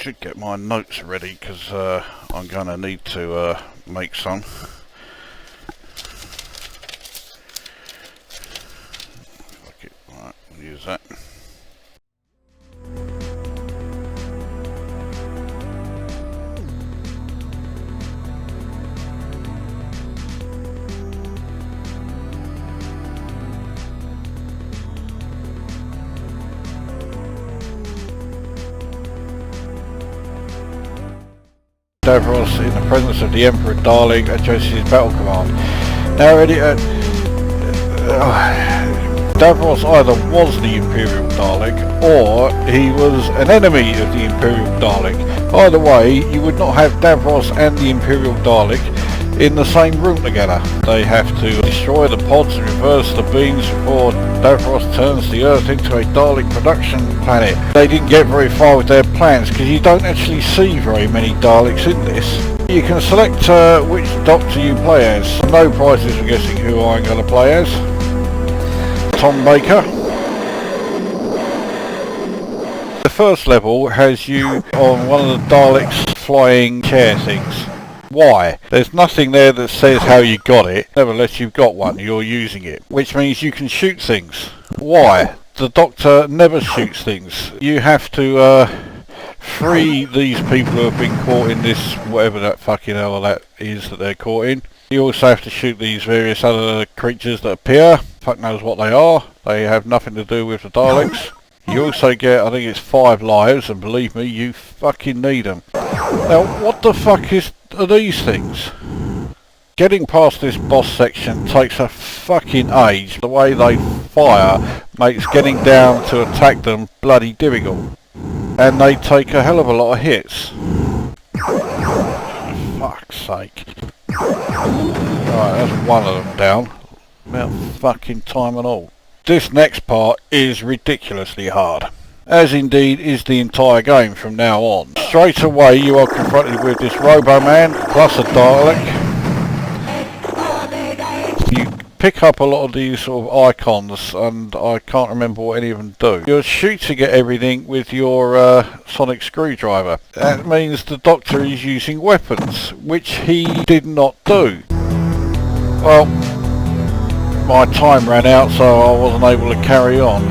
should get my notes ready because I'm going to need to make some. Okay, right, we'll use that. Deliverance in the presence of the Emperor Dalek at Tracy's battle command. Now Deliverance either was the Imperial Dalek or he was an enemy of the Imperial Dalek. Either way, you would not have Deliverance and the Imperial Dalek in the same room together. They have to destroy the pods and reverse the beams before Deliverance turns the Earth into a Dalek production planet. They didn't get very far with their plans because you don't actually see very many Daleks in this. You can select which Doctor you play as. No prizes for guessing who I'm going to play as. Tom Baker. The first level has you on one of the Daleks' flying chair things. Why? There's nothing there that says how you got it. Nevertheless, you've got one, you're using it. Which means you can shoot things. Why? The Doctor never shoots things. You have to free these people who have been caught in this, whatever that fucking hell that is that they're caught in. You also have to shoot these various other creatures that appear. Fuck knows what they are. They have nothing to do with the Daleks. You also get, I think it's 5 lives, and believe me, you fucking need them. Now, what the fuck are these things? Getting past this boss section takes a fucking age. The way they fire makes getting down to attack them bloody difficult. And they take a hell of a lot of hits. Fuck's sake. Right, that's one of them down. About fucking time and all. This next part is ridiculously hard, as indeed is the entire game from now on. Straight away you are confronted with this Robo-Man plus a Dalek. You pick up a lot of these sort of icons and I can't remember what any of them do. You're shooting at everything with your sonic screwdriver. That means the Doctor is using weapons, which he did not do. Well, my time ran out, so I wasn't able to carry on.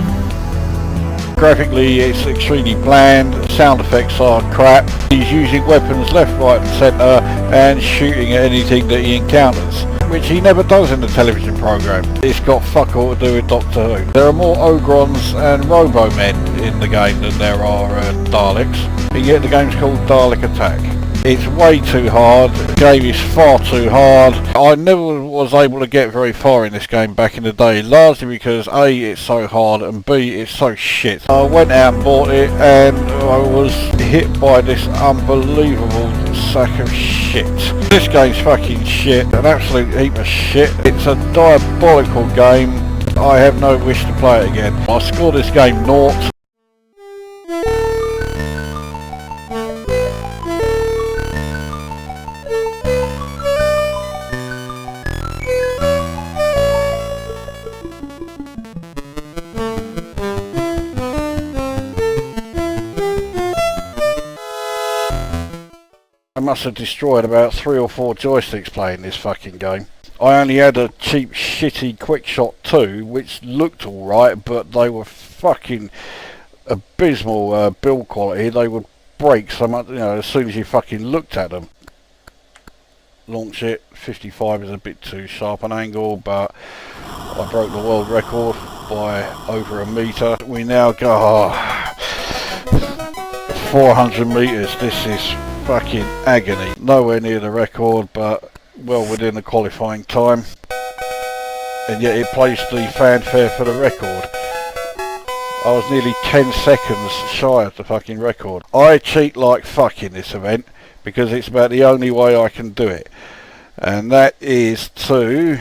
Graphically it's extremely bland, sound effects are crap. He's using weapons left, right and centre and shooting at anything that he encounters, which he never does in the television programme. It's got fuck all to do with Doctor Who. There are more Ogrons and Robo-Men in the game than there are Daleks, and yet the game's called Dalek Attack. It's way too hard. The game is far too hard. I never was able to get very far in this game back in the day, largely because A, it's so hard, and B, it's so shit. I went out and bought it and I was hit by this unbelievable sack of shit. This game's fucking shit, an absolute heap of shit. It's a diabolical game. I have no wish to play it again. I scored this game 0. I must have destroyed about 3 or 4 joysticks playing this fucking game. I only had a cheap shitty Quickshot 2 which looked alright, but they were fucking abysmal build quality. They would break so much, you know, as soon as you fucking looked at them. Launch it, 55 is a bit too sharp an angle, but I broke the world record by over a metre. We now go 400 metres. This is fucking agony. Nowhere near the record, but well within the qualifying time, and yet it placed the fanfare for the record. I was nearly 10 seconds shy of the fucking record. I cheat like fuck in this event because it's about the only way I can do it, and that is to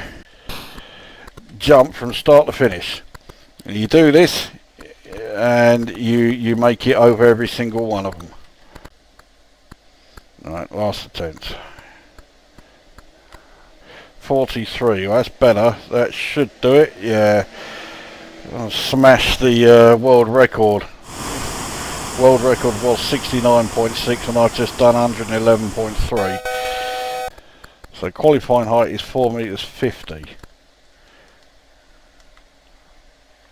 jump from start to finish. And you do this and you make it over every single one of them. Right, last attempt. 43, well, that's better. That should do it, yeah. I'll smash the world record. World record was 69.6 and I've just done 111.3. So qualifying height is 4 meters 50.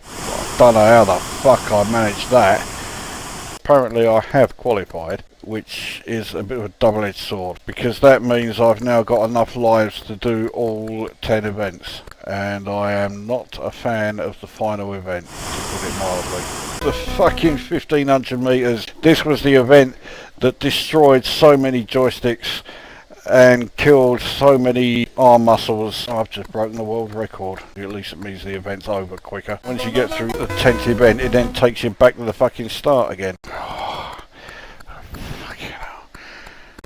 I don't know how the fuck I managed that. Apparently I have qualified, which is a bit of a double-edged sword, because that means I've now got enough lives to do all 10 events, and I am not a fan of the final event, to put it mildly. The fucking 1500 metres, this was the event that destroyed so many joysticks and killed so many arm muscles. I've just broken the world record. At least it means the event's over quicker. Once you get through the 10th event, it then takes you back to the fucking start again.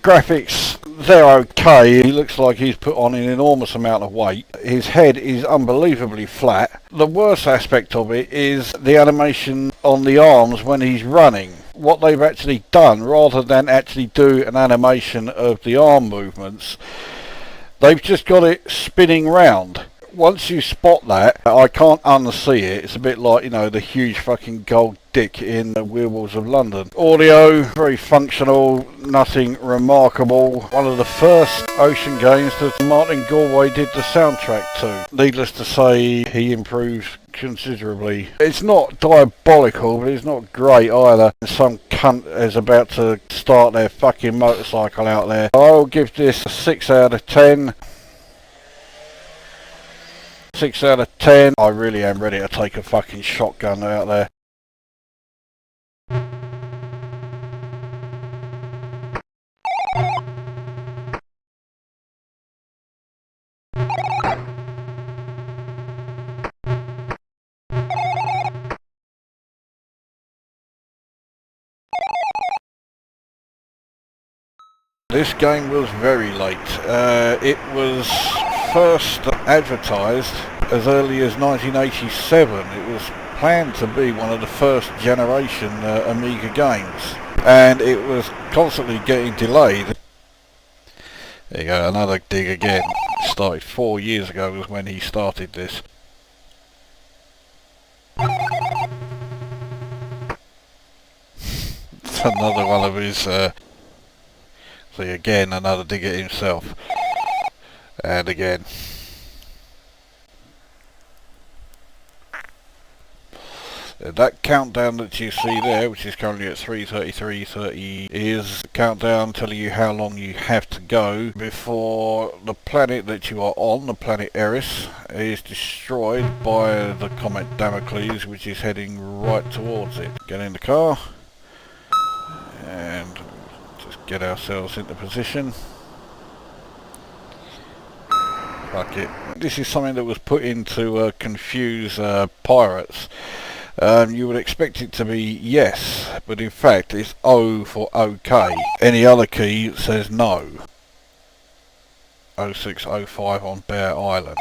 Graphics, they're okay. He looks like he's put on an enormous amount of weight. His head is unbelievably flat. The worst aspect of it is the animation on the arms when he's running. What they've actually done, rather than actually do an animation of the arm movements, they've just got it spinning round. Once you spot that, I can't unsee it. It's a bit like, you know, the huge fucking gold dick in the Werewolves of London. Audio, very functional, nothing remarkable. One of the first Ocean games that Martin Galway did the soundtrack to. Needless to say, he improved considerably. It's not diabolical, but it's not great either. Some cunt is about to start their fucking motorcycle out there. I'll give this a 6 out of 10. 6 out of 10. I really am ready to take a fucking shotgun out there. This game was very late. It was first advertised as early as 1987. It was planned to be one of the first generation Amiga games, and it was constantly getting delayed. There you go, another dig again. It started 4 years ago was when he started this. It's another one of his see again, another dig at himself. And again. That countdown that you see there, which is currently at 3:33:30, is the countdown telling you how long you have to go before the planet that you are on, the planet Eris, is destroyed by the comet Damocles, which is heading right towards it. Get in the car and just get ourselves into position. Fuck it. This is something that was put in to confuse pirates. You would expect it to be yes, but in fact it's O for OK. Any other key says no. 0605 on Bear Island.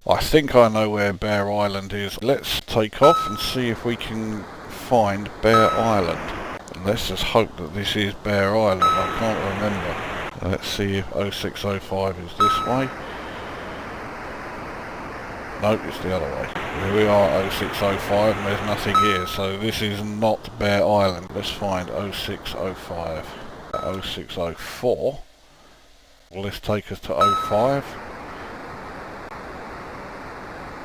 I think I know where Bear Island is. Let's take off and see if we can find Bear Island. And let's just hope that this is Bear Island. I can't remember. Let's see if 0605 is this way. Nope, it's the other way. Here we are, 0605, and there's nothing here, so this is not Bear Island. Let's find 0605. 0604. Will this take us to 05?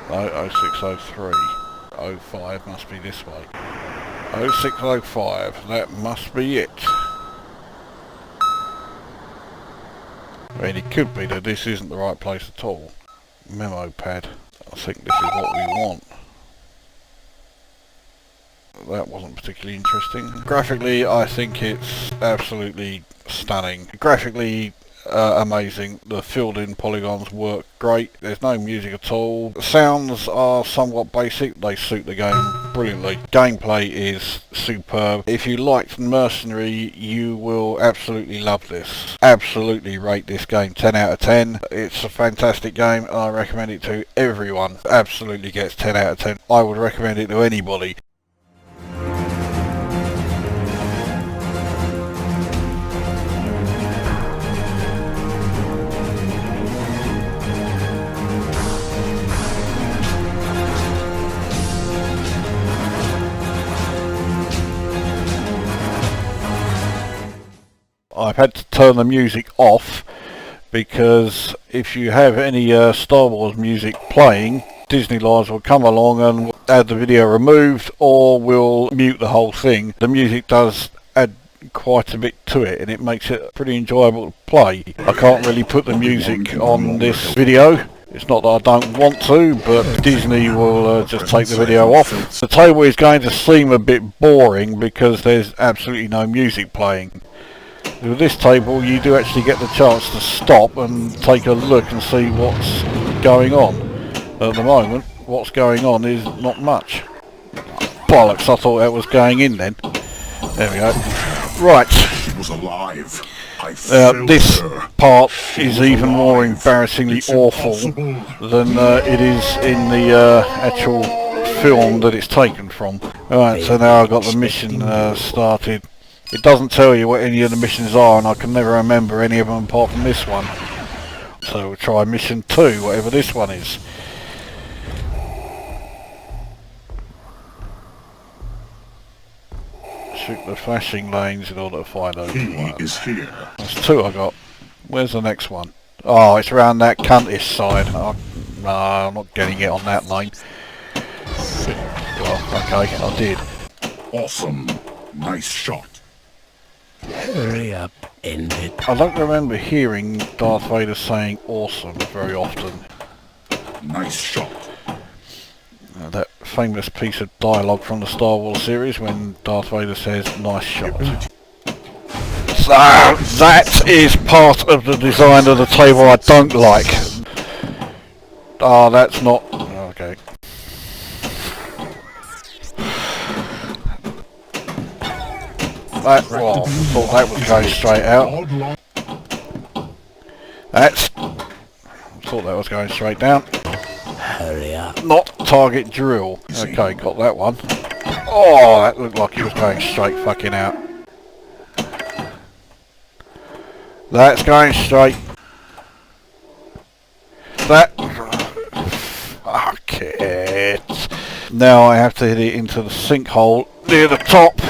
No, 0603. 05 must be this way. 0605, that must be it. I mean, it could be that this isn't the right place at all. Memo pad. I think this is what we want. That wasn't particularly interesting. Graphically, I think it's absolutely stunning. Graphically, amazing. The filled-in polygons work great. There's no music at all. The sounds are somewhat basic. They suit the game brilliantly. Gameplay is superb. If you liked Mercenary, you will absolutely love this. Absolutely rate this game 10 out of 10. It's a fantastic game and I recommend it to everyone. Absolutely gets 10 out of 10. I would recommend it to anybody. I've had to turn the music off because if you have any Star Wars music playing, Disney Lives will come along and have the video removed or will mute the whole thing. The music does add quite a bit to it and it makes it pretty enjoyable to play. I can't really put the music on this video. It's not that I don't want to, but Disney will just take the video off. The table is going to seem a bit boring because there's absolutely no music playing. With this table you do actually get the chance to stop and take a look and see what's going on. At the moment, what's going on is not much. Bollocks, I thought that was going in then. There we go. Right. She was alive. This part is even more embarrassingly awful than it is in the actual film that it's taken from. Alright, so now I've got the mission started. It doesn't tell you what any of the missions are, and I can never remember any of them apart from this one. So we'll try mission 2, whatever this one is. Shoot the flashing lanes in order to find those. He is here. That's 2 I got. Where's the next one? Oh, it's around that cuntish side. Oh, no, I'm not getting it on that lane. Well, okay, I did. Awesome. Nice shot. Hurry up, end it. I don't remember hearing Darth Vader saying awesome very often. Nice shot. That famous piece of dialogue from the Star Wars series when Darth Vader says, nice shot. So, that is part of the design of the table I don't like. Ah, that's not... okay. That, well, I thought that was going straight out. That's... I thought that was going straight down. Hurry up. Not target drill. Okay, got that one. Oh, that looked like it was going straight fucking out. That's going straight. That... Fuck it. Now I have to hit it into the sinkhole near the top.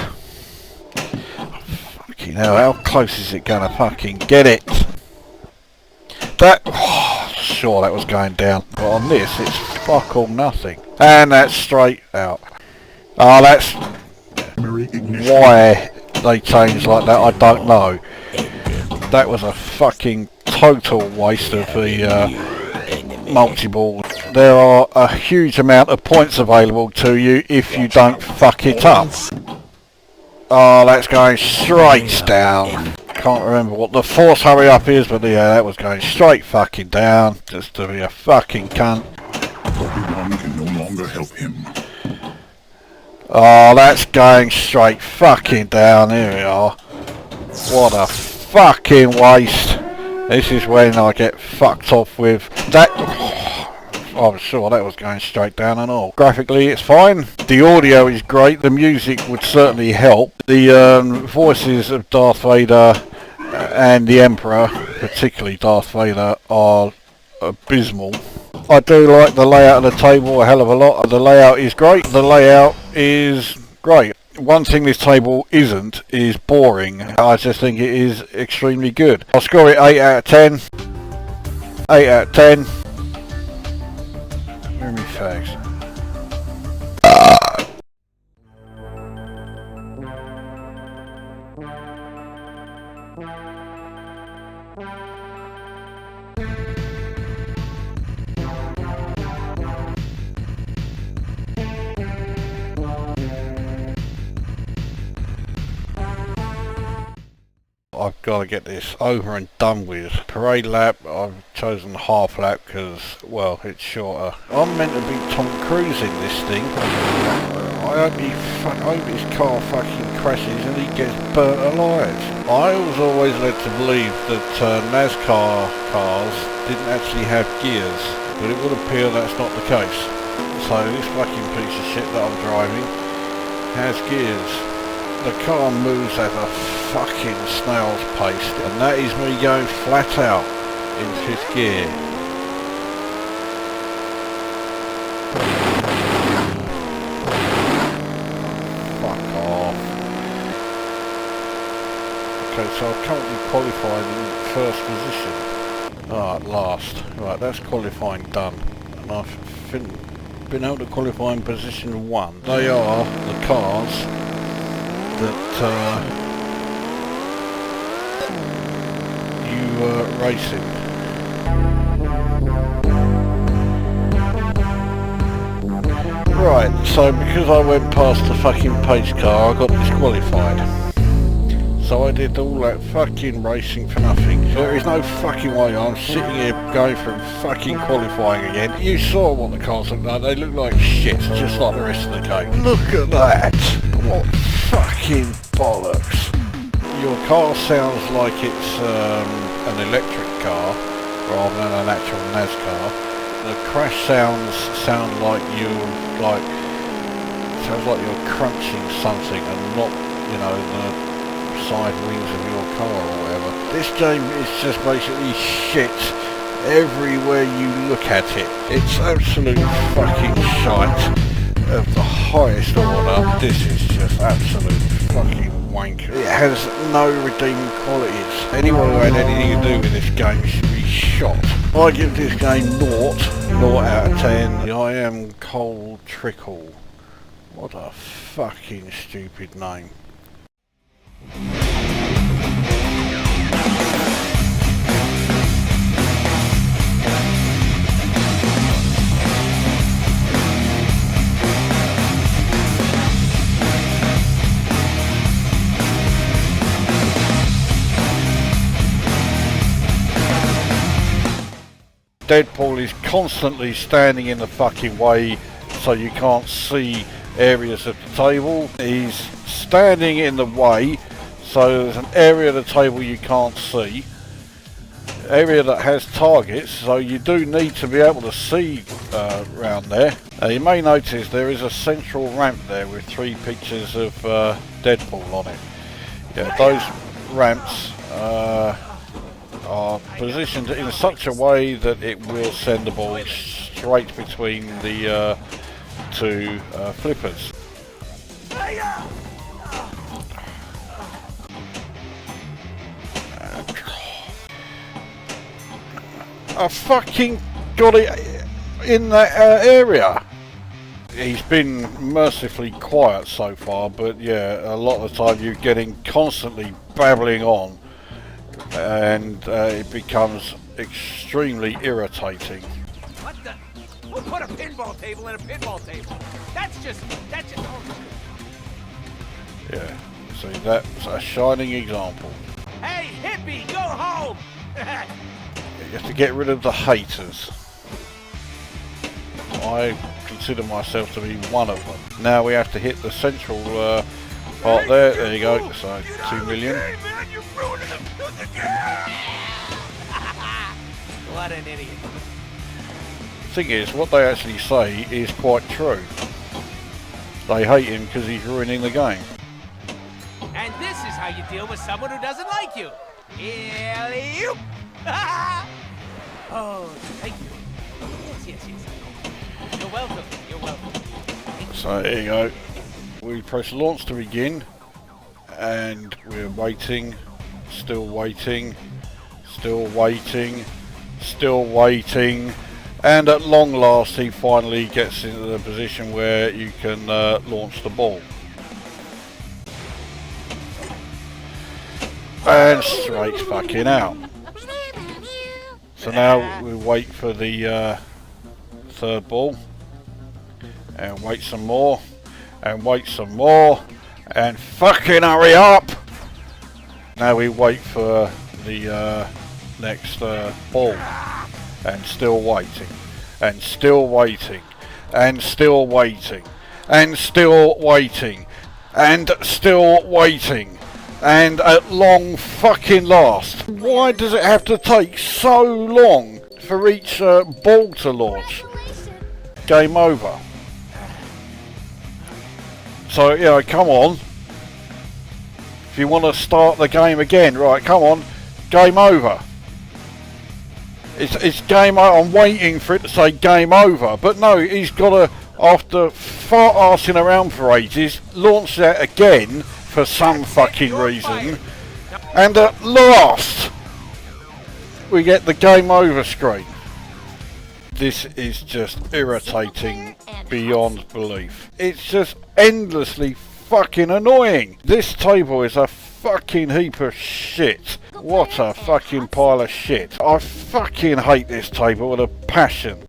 Fucking hell, how close is it gonna fucking get it? That... Oh, sure that was going down. But on this, it's fuck all nothing. And that's straight out. Oh, that's... Why they changed like that, I don't know. That was a fucking total waste of the multi-ball. There are a huge amount of points available to you if you don't fuck it up. Oh, that's going straight down. Can't remember what the force hurry up is, but yeah, that was going straight fucking down. Just to be a fucking cunt. Obi-Wan can no longer help him. Oh, that's going straight fucking down. Here we are. What a fucking waste. This is when I get fucked off with that. I'm sure that was going straight down and all. Graphically it's fine. The audio is great. The music would certainly help. The voices of Darth Vader and the Emperor, particularly Darth Vader, are abysmal. I do like the layout of the table a hell of a lot. The layout is great. The layout is great. One thing this table isn't is boring. I just think it is extremely good. I'll score it 8 out of 10. 8 out of 10. Where are my fags? I've got to get this over and done with. Parade lap, I've chosen half lap because, well, it's shorter. I'm meant to be Tom Cruise in this thing. I hope his car fucking crashes and he gets burnt alive. I was always led to believe that NASCAR cars didn't actually have gears, but it would appear that's not the case. So this fucking piece of shit that I'm driving has gears. The car moves at a fucking snail's pace, and that is me going flat out in 5th gear. Fuck off. Okay, so I've currently qualified in first position. Ah, at last. Right, that's qualifying done. And I've been able to qualify in position 1. They are the cars that you were racing. Right, so because I went past the fucking pace car, I got disqualified. So I did all that fucking racing for nothing. There is no fucking way I'm sitting here going through fucking qualifying again. You saw what the cars look like. They look like shit, just like the rest of the game. Look at that! What fucking bollocks. Your car sounds like it's an electric car rather than an actual NASCAR. The crash sounds sound like sounds like you're crunching something and not, you know, the side wings of your car or whatever. This game is just basically shit everywhere you look at it. It's absolute fucking shite of the highest order. This is just absolute fucking wank. It has no redeeming qualities. Anyone who had anything to do with this game should be shot. I give this game 0 out of 10. I am Cold Trickle. What a fucking stupid name. Deadpool is constantly standing in the fucking way so you can't see areas of the table. He's standing in the way so there's an area of the table you can't see. Area that has targets, so you do need to be able to see around there. You may notice there is a central ramp there with 3 pictures of Deadpool on it. Yeah, those ramps are positioned in such a way that it will send the ball straight between the 2 flippers. I fucking got it in that area. He's been mercifully quiet so far, but yeah, a lot of the time you're getting constantly babbling on and it becomes extremely irritating. What the? Who put a pinball table in a pinball table? That's just. Yeah, see, that's a shining example. Hey, hippie, go home! You have to get rid of the haters. I consider myself to be one of them. Now we have to hit the central part there. There you go. So 2 million. What an idiot. Thing is, what they actually say is quite true. They hate him because he's ruining the game. And this is how you deal with someone who doesn't like you. Alley-oop! Oh, thank you. Yes. You're welcome. You're welcome. So there you go. We press launch to begin, and we're waiting, still waiting, still waiting, still waiting, and at long last he finally gets into the position where you can launch the ball. And straight fucking out. So now we wait for the 3rd ball, and wait some more, and wait some more, and fucking hurry up! Now we wait for the next ball, and still waiting, and still waiting, and still waiting, and still waiting, and still waiting. And at long fucking last. Why does it have to take so long for each ball to launch? Game over. So, you know, come on. If you want to start the game again, right, come on. Game over. It's game over. I'm waiting for it to say game over. But no, he's got to, after fart-arsing around for ages, launch that again. For some fucking reason. And at last, we get the game over screen. This is just irritating beyond belief. It's just endlessly fucking annoying. This table is a fucking heap of shit. What a fucking pile of shit. I fucking hate this table with a passion.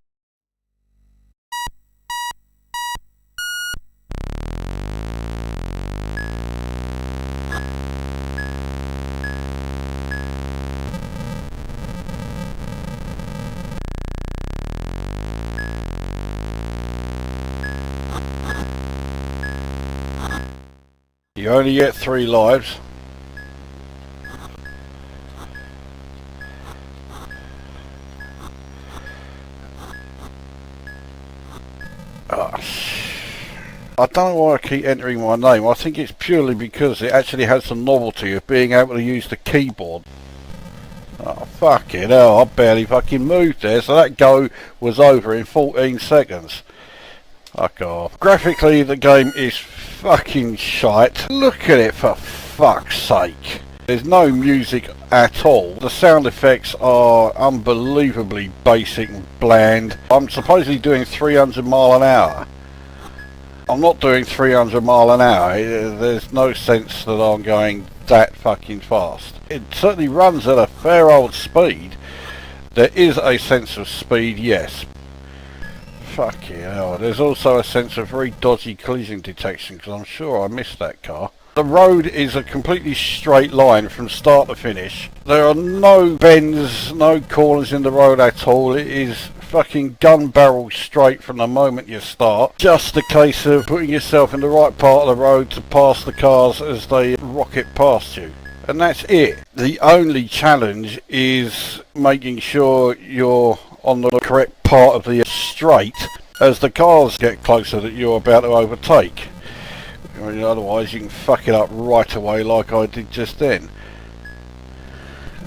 You only get 3 lives. I don't know why I keep entering my name. I think it's purely because it actually has the novelty of being able to use the keyboard. Oh, fucking hell, I barely fucking moved there, so that go was over in 14 seconds. Fuck off. Graphically, the game is fucking shite. Look at it, for fuck's sake. There's no music at all. The sound effects are unbelievably basic and bland. I'm supposedly doing 300 mile an hour. I'm not doing 300 mile an hour. There's no sense that I'm going that fucking fast. It certainly runs at a fair old speed. There is a sense of speed, yes. Fucking hell. There's also a sense of very dodgy collision detection because I'm sure I missed that car. The road is a completely straight line from start to finish. There are no bends, no corners in the road at all. It is fucking gun barrel straight from the moment you start. Just a case of putting yourself in the right part of the road to pass the cars as they rocket past you. And that's it. The only challenge is making sure you're on the correct part of the straight as the cars get closer that you're about to overtake. I mean, otherwise you can fuck it up right away like I did just then.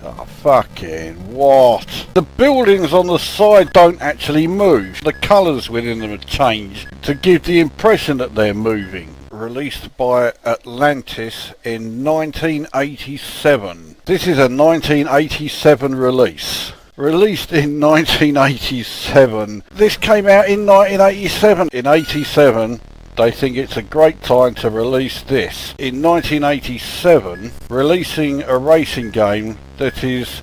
Oh, fucking what? The buildings on the side don't actually move. The colours within them have changed to give the impression that they're moving. Released by Atlantis in 1987. This is a 1987 release. Released in 1987. This came out in 1987. In 87, they think it's a great time to release this. In 1987, releasing a racing game that is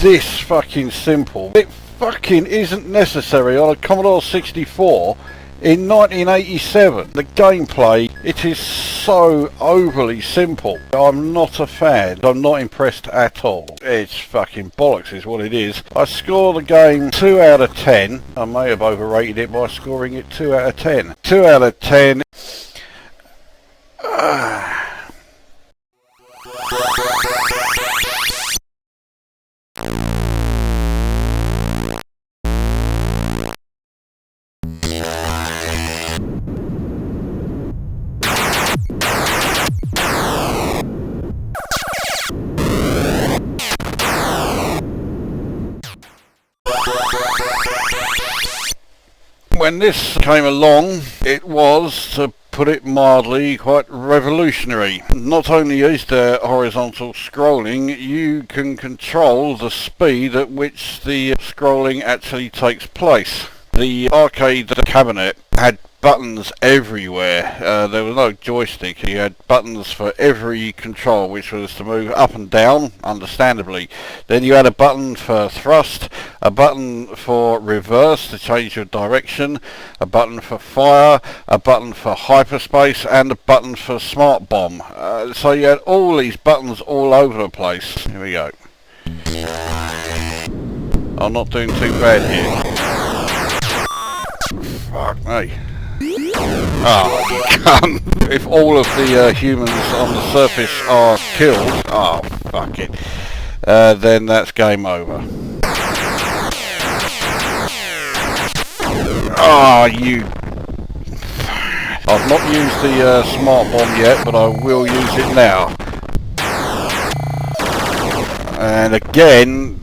this fucking simple. It fucking isn't necessary on a Commodore 64 in 1987. The gameplay, it is so overly simple. I'm not a fan. I'm not impressed at all. It's fucking bollocks is what it is. I score the game 2 out of 10. I may have overrated it by scoring it 2 out of 10. 2 out of 10. When this came along, it was, to put it mildly, quite revolutionary. Not only is there horizontal scrolling, you can control the speed at which the scrolling actually takes place. The arcade cabinet had buttons everywhere. There was no joystick. You had buttons for every control, which was to move up and down, understandably. Then you had a button for thrust, a button for reverse to change your direction, a button for fire, a button for hyperspace, and a button for smart bomb. So you had all these buttons all over the place. Here we go. I'm not doing too bad here. Fuck me. Oh, you cunt. If all of the humans on the surface are killed, oh, fuck it, then that's game over. Oh, you... I've not used the smart bomb yet, but I will use it now. And again...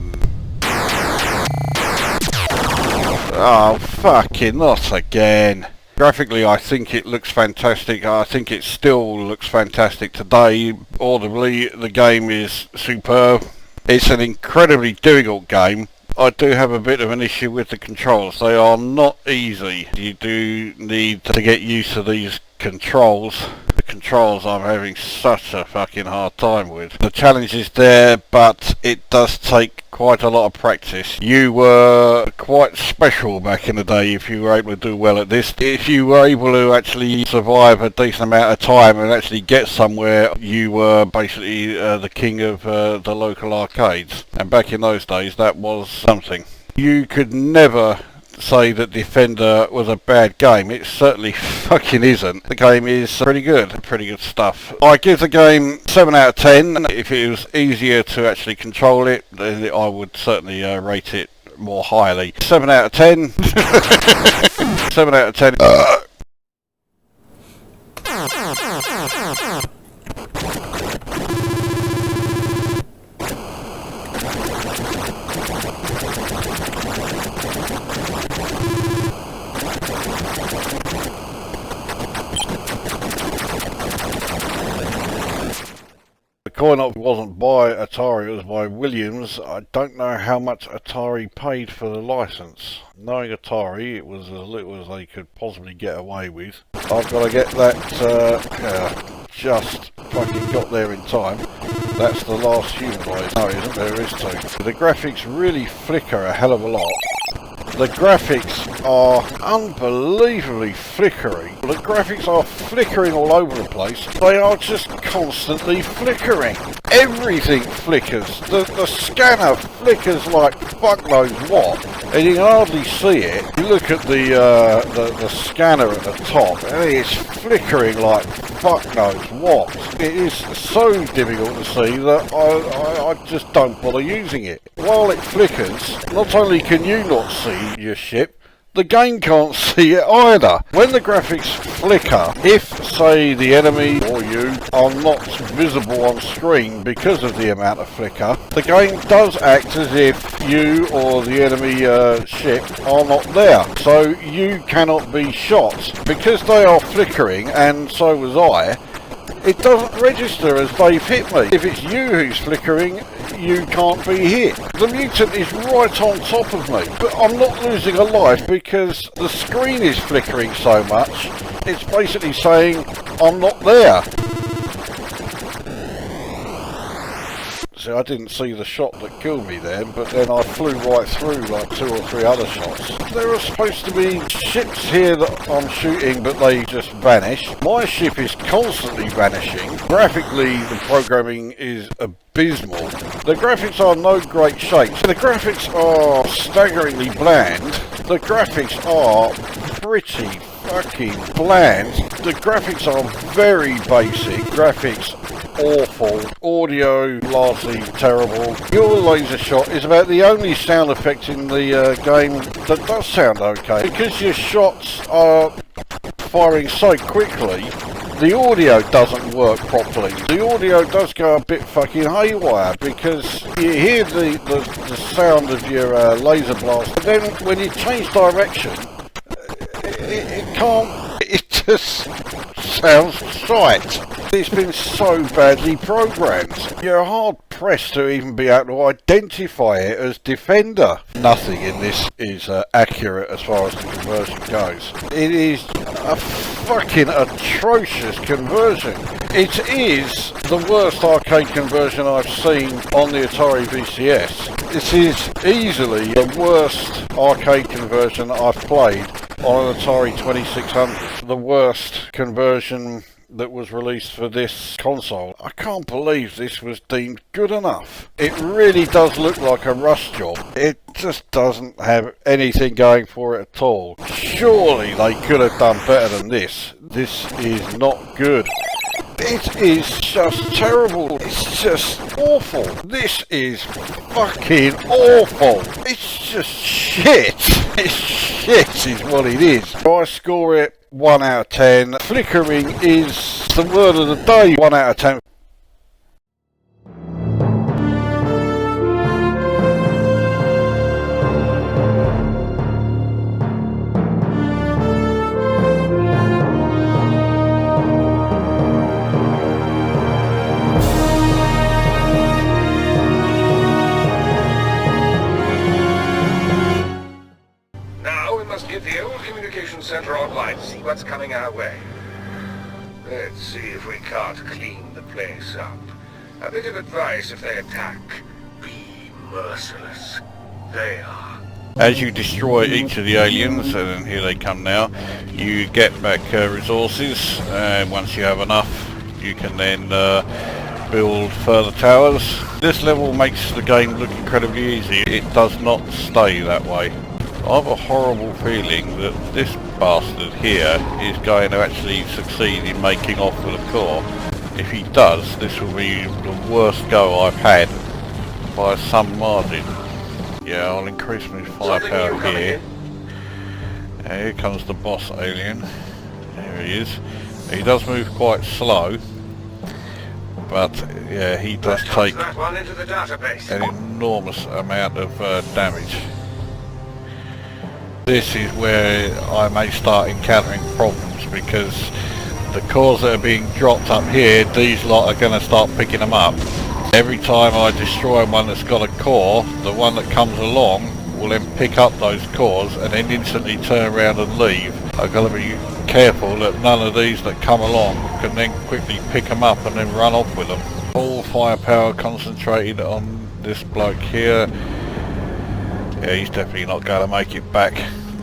Oh, fucking not again. Graphically, I think it looks fantastic. I think it still looks fantastic today. Audibly, the game is superb. It's an incredibly difficult game. I do have a bit of an issue with the controls. They are not easy. You do need to get used to these controls. The controls I'm having such a fucking hard time with. The challenge is there, but it does take quite a lot of practice. You were quite special back in the day if you were able to do well at this. If you were able to actually survive a decent amount of time and actually get somewhere, you were basically the king of the local arcades. And back in those days, that was something. You could never say that Defender was a bad game. It certainly fucking isn't. The game is pretty good stuff. I give the game 7 out of 10. If it was easier to actually control it, then I would certainly rate it more highly. 7 out of 10. 7 out of 10. The coin-op wasn't by Atari, it was by Williams. I don't know how much Atari paid for the license. Knowing Atari, it was as little as they could possibly get away with. I've got to get that, just fucking got there in time. That's the last humanoid. No, isn't there? There is two. The graphics really flicker a hell of a lot. The graphics are unbelievably flickering. The graphics are flickering all over the place. They are just constantly flickering. Everything flickers. The scanner flickers like fuck knows what. And you can hardly see it. You look at the scanner at the top and it's flickering like fuck knows what. It is so difficult to see that I just don't bother using it. While it flickers, not only can you not see your ship, the game can't see it either. When the graphics flicker, if, say, the enemy or you are not visible on screen because of the amount of flicker, the game does act as if you or the enemy ship are not there. So you cannot be shot. Because they are flickering, and so was I, it doesn't register as they've hit me. If it's you who's flickering, you can't be hit. The mutant is right on top of me, but I'm not losing a life because the screen is flickering so much. It's basically saying I'm not there. See, I didn't see the shot that killed me then, but then I flew right through like 2 or 3 other shots. There are supposed to be ships here that I'm shooting, but they just vanish. My ship is constantly vanishing. Graphically, the programming is abysmal. The graphics are no great shapes. The graphics are staggeringly bland. The graphics are pretty fucking bland. The graphics are very basic. Graphics awful. Audio largely terrible. Your laser shot is about the only sound effect in the game that does sound okay. Because your shots are firing so quickly, the audio doesn't work properly. The audio does go a bit fucking haywire because you hear the sound of your laser blast, but then when you change direction, it can't, it just sounds shite. It's been so badly programmed. You're hard pressed to even be able to identify it as Defender. Nothing in this is accurate as far as the conversion goes. It is a fucking atrocious conversion. It is the worst arcade conversion I've seen on the Atari VCS. This is easily the worst arcade conversion I've played on an Atari 2600. The worst conversion that was released for this console. I can't believe this was deemed good enough. It really does look like a rush job. It just doesn't have anything going for it at all. Surely they could have done better than this. This is not good. It is just terrible. It's just awful. This is fucking awful. It's just shit. It's shit is what it is. I score it 1 out of 10. Flickering is the word of the day. 1 out of 10. see what's coming our way. Let's see if we can't clean the place up. A bit of advice if they attack. Be merciless. They are. As you destroy each of the aliens, and here they come now, you get back resources, and once you have enough, you can then build further towers. This level makes the game look incredibly easy. It does not stay that way. I have a horrible feeling that this bastard here is going to actually succeed in making off with a core. If he does, this will be the worst go I've had by some margin. Yeah, I'll increase my firepower here. And here comes the boss alien. There he is. He does move quite slow, but yeah, he does take an enormous amount of damage. This is where I may start encountering problems, because the cores that are being dropped up here, these lot are going to start picking them up. Every time I destroy one that's got a core, the one that comes along will then pick up those cores and then instantly turn around and leave. I've got to be careful that none of these that come along can then quickly pick them up and then run off with them. All firepower concentrated on this bloke here. Yeah, he's definitely not going to make it back.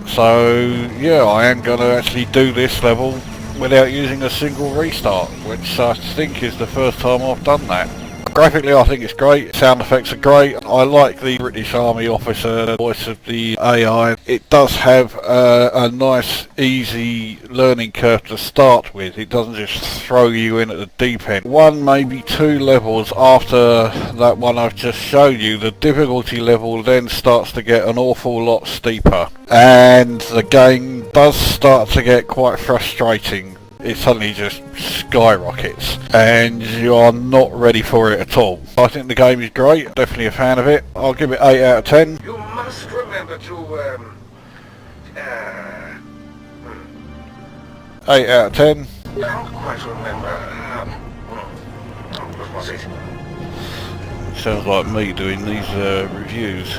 So yeah, I am going to actually do this level without using a single restart, which I think is the first time I've done that. Graphically I think it's great, sound effects are great. I like the British Army officer, the voice of the AI. It does have a nice easy learning curve to start with. It doesn't just throw you in at the deep end. One, maybe two levels after that one I've just shown you, the difficulty level then starts to get an awful lot steeper. And the game does start to get quite frustrating. It suddenly just skyrockets and you are not ready for it at all. I think the game is great, definitely a fan of it. I'll give it 8 out of 10. You must remember to, 8 out of 10. Can't quite remember, what was it? Sounds like me doing these reviews.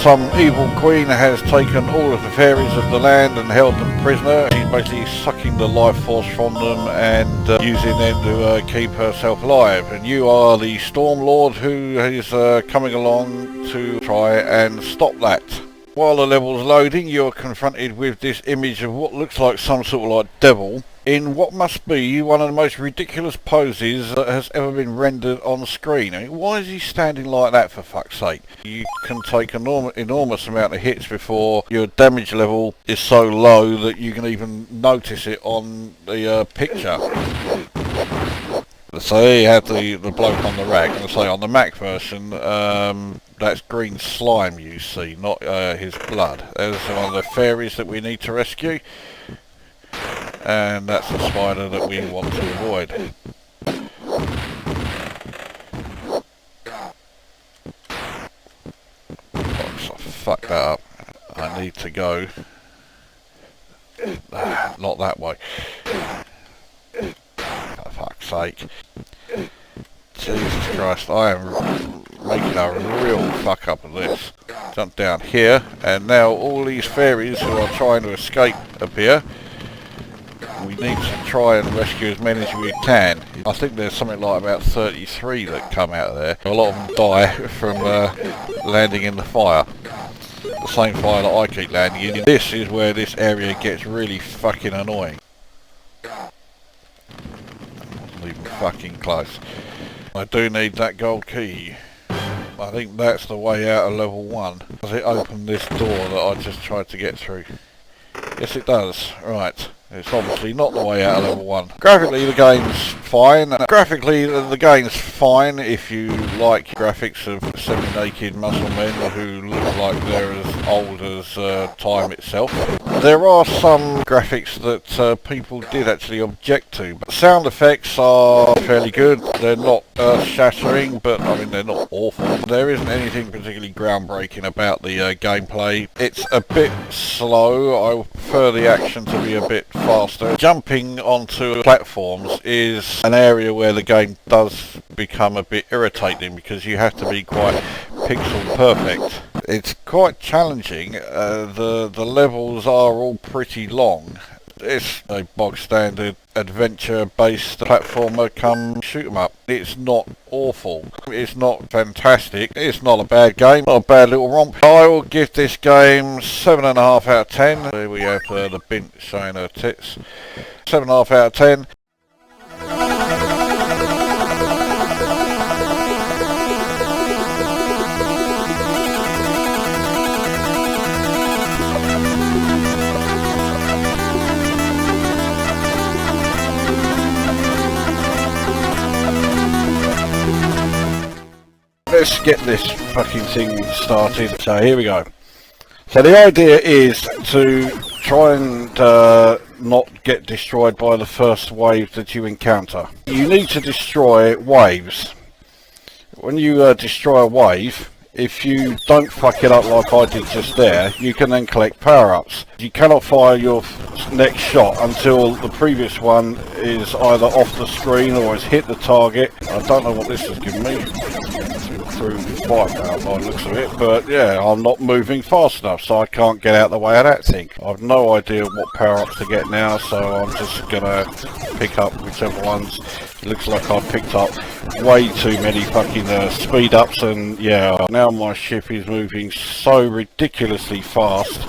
Some evil queen has taken all of the fairies of the land and held them prisoner. She's basically sucking the life force from them and using them to keep herself alive. And you are the Storm Lord who is coming along to try and stop that. While the level's loading, you're confronted with this image of what looks like some sort of like devil in what must be one of the most ridiculous poses that has ever been rendered on screen. I mean, why is he standing like that, for fuck's sake? You can take an enormous amount of hits before your damage level is so low that you can even notice it on the picture. So there you have the bloke on the rack. And say on the Mac version, that's green slime you see, not his blood. There's one of the fairies that we need to rescue. And that's the spider that we want to avoid. Oops, I fucked that up. I need to go not that way. For fuck's sake. Jesus Christ, I am making a real fuck up of this. Jump down here, and now all these fairies who are trying to escape appear. We need to try and rescue as many as we can. I think there's something like about 33 that come out of there. A lot of them die from landing in the fire. The same fire that I keep landing in. This is where this area gets really fucking annoying. Wasn't even fucking close. I do need that gold key. I think that's the way out of level 1. Does it open this door that I just tried to get through? Yes it does. Right. It's obviously not the way out of level 1. Graphically the game's fine. Graphically the game's fine if you like graphics of semi-naked muscle men who look like they're as old as time itself. There are some graphics that people did actually object to, but sound effects are fairly good. They're not earth-shattering, but I mean they're not awful. There isn't anything particularly groundbreaking about the gameplay. It's a bit slow. I prefer the action to be a bit faster. Jumping onto platforms is an area where the game does become a bit irritating because you have to be quite pixel perfect. It's quite challenging. The levels are all pretty long. It's a bog standard adventure based platformer come shoot 'em up. It's not awful. It's not fantastic. It's not a bad game. Not a bad little romp. I will give this game 7.5 out of 10. There we have the bint showing her tits. 7.5 out of 10. Let's get this fucking thing started. So here we go. So the idea is to try and not get destroyed by the first wave that you encounter. You need to destroy waves. When you destroy a wave, if you don't fuck it up like I did just there, you can then collect power-ups. You cannot fire your next shot until the previous one is either off the screen or has hit the target. I don't know what this has given me. Through fire power by the looks of it, but yeah, I'm not moving fast enough, so I can't get out the way of that thing. I've no idea what power-ups to get now, so I'm just gonna pick up whichever ones. It looks like I've picked up way too many fucking speed-ups, and yeah, now my ship is moving so ridiculously fast.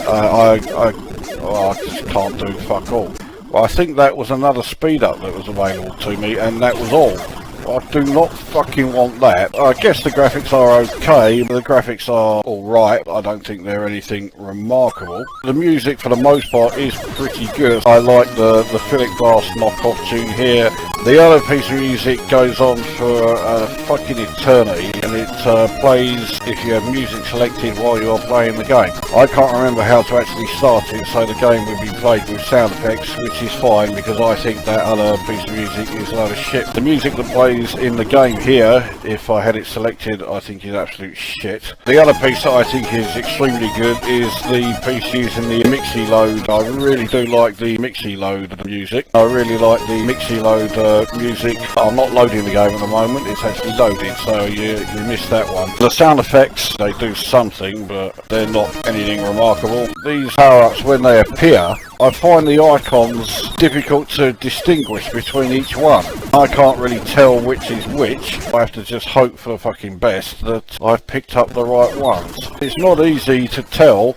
I just can't do fuck all. Well, I think that was another speed-up that was available to me, and that was all. I do not fucking want that. I guess the graphics are okay, but the graphics are alright. I don't think they're anything remarkable. The music for the most part is pretty good. I like the Philip Glass knockoff tune here. The other piece of music goes on for fucking eternity, and it plays if you have music selected while you're playing the game. I can't remember how to actually start it, so the game will be played with sound effects, which is fine because I think that other piece of music is a load of shit. The music that plays in the game here, if I had it selected, I think is absolute shit. The other piece that I think is extremely good is the piece using the Mixi load. I really do like the Mixi load music. I really like the Mixi load music. I'm not loading the game at the moment, it's actually loaded, so you missed that one. The sound effects, they do something, but they're not anything remarkable. These power-ups, when they appear, I find the icons difficult to distinguish between each one. I can't really tell which is which. I have to just hope for the fucking best that I've picked up the right ones. It's not easy to tell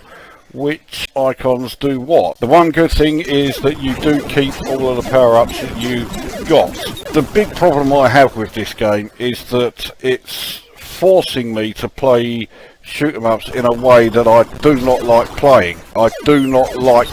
which icons do what. The one good thing is that you do keep all of the power-ups that you got. The big problem I have with this game is that it's forcing me to play shoot-em-ups in a way that I do not like playing. I do not like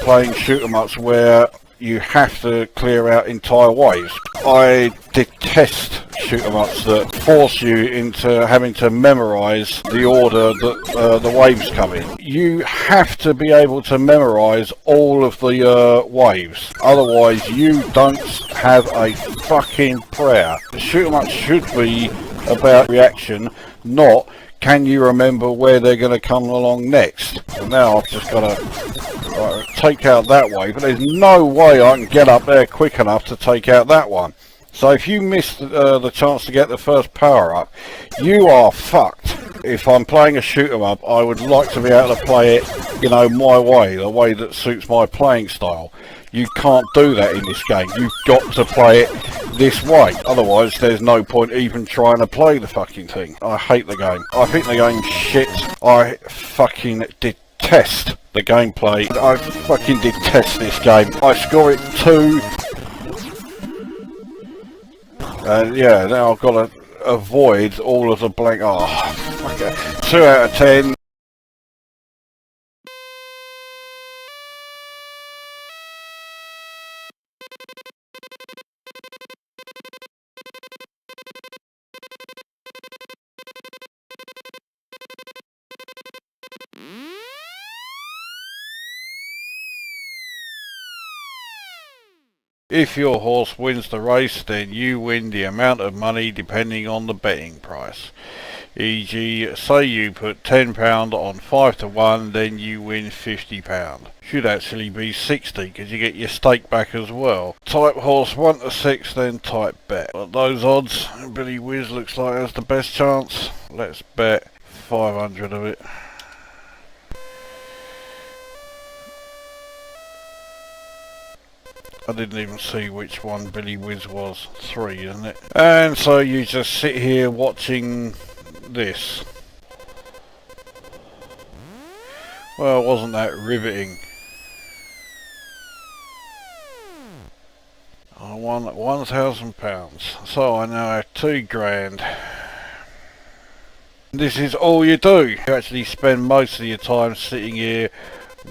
playing shoot-em-ups where you have to clear out entire waves. I detest shoot-em-ups that force you into having to memorise the order that the waves come in. You have to be able to memorise all of the waves, otherwise you don't have a fucking prayer. Shoot-em-ups should be about reaction, not can you remember where they're going to come along next. So now I've just got to take out that wave, but there's no way I can get up there quick enough to take out that one. So if you miss the chance to get the first power up, you are fucked. If I'm playing a shoot 'em up, I would like to be able to play it, you know, my way, the way that suits my playing style. You can't do that in this game. You've got to play it this way. Otherwise, there's no point even trying to play the fucking thing. I hate the game. I think the game's shit. I fucking detest the gameplay. I fucking detest this game. I score it 2. And yeah, now I've got to avoid all of the blank. Oh, fuck it. 2 out of 10. If your horse wins the race, then you win the amount of money depending on the betting price. E.g., say you put £10 on 5 to 1, then you win £50. Should actually be 60 because you get your stake back as well. Type horse 1 to 6, then type bet. At those odds, Billy Whiz looks like has the best chance. Let's bet 500 of it. I didn't even see which one Billy Whiz was. 3, isn't it? And so you just sit here watching this. Well, wasn't that riveting? I won £1,000, so I now have £2,000. This is all you do. You actually spend most of your time sitting here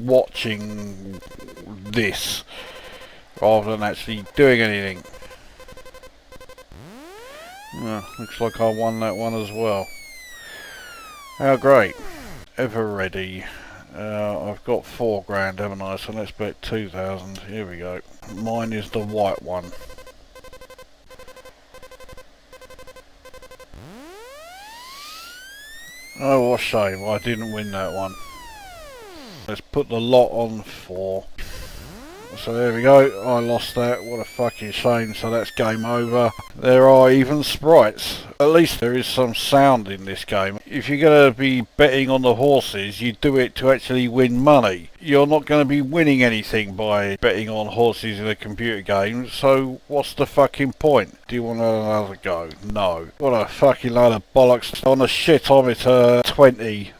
watching this, rather than actually doing anything. Looks like I won that one as well. How great. Ever ready. I've got £4,000, haven't I? So let's bet 2,000. Here we go. Mine is the white one. Oh, what a shame. I didn't win that one. Let's put the lot on 4. So there we go, I lost that, what a fucking shame, so that's game over. There are even sprites. At least there is some sound in this game. If you're going to be betting on the horses, you do it to actually win money. You're not going to be winning anything by betting on horses in a computer game, so what's the fucking point? Do you want another go? No. What a fucking load of bollocks. On a shitometer 20.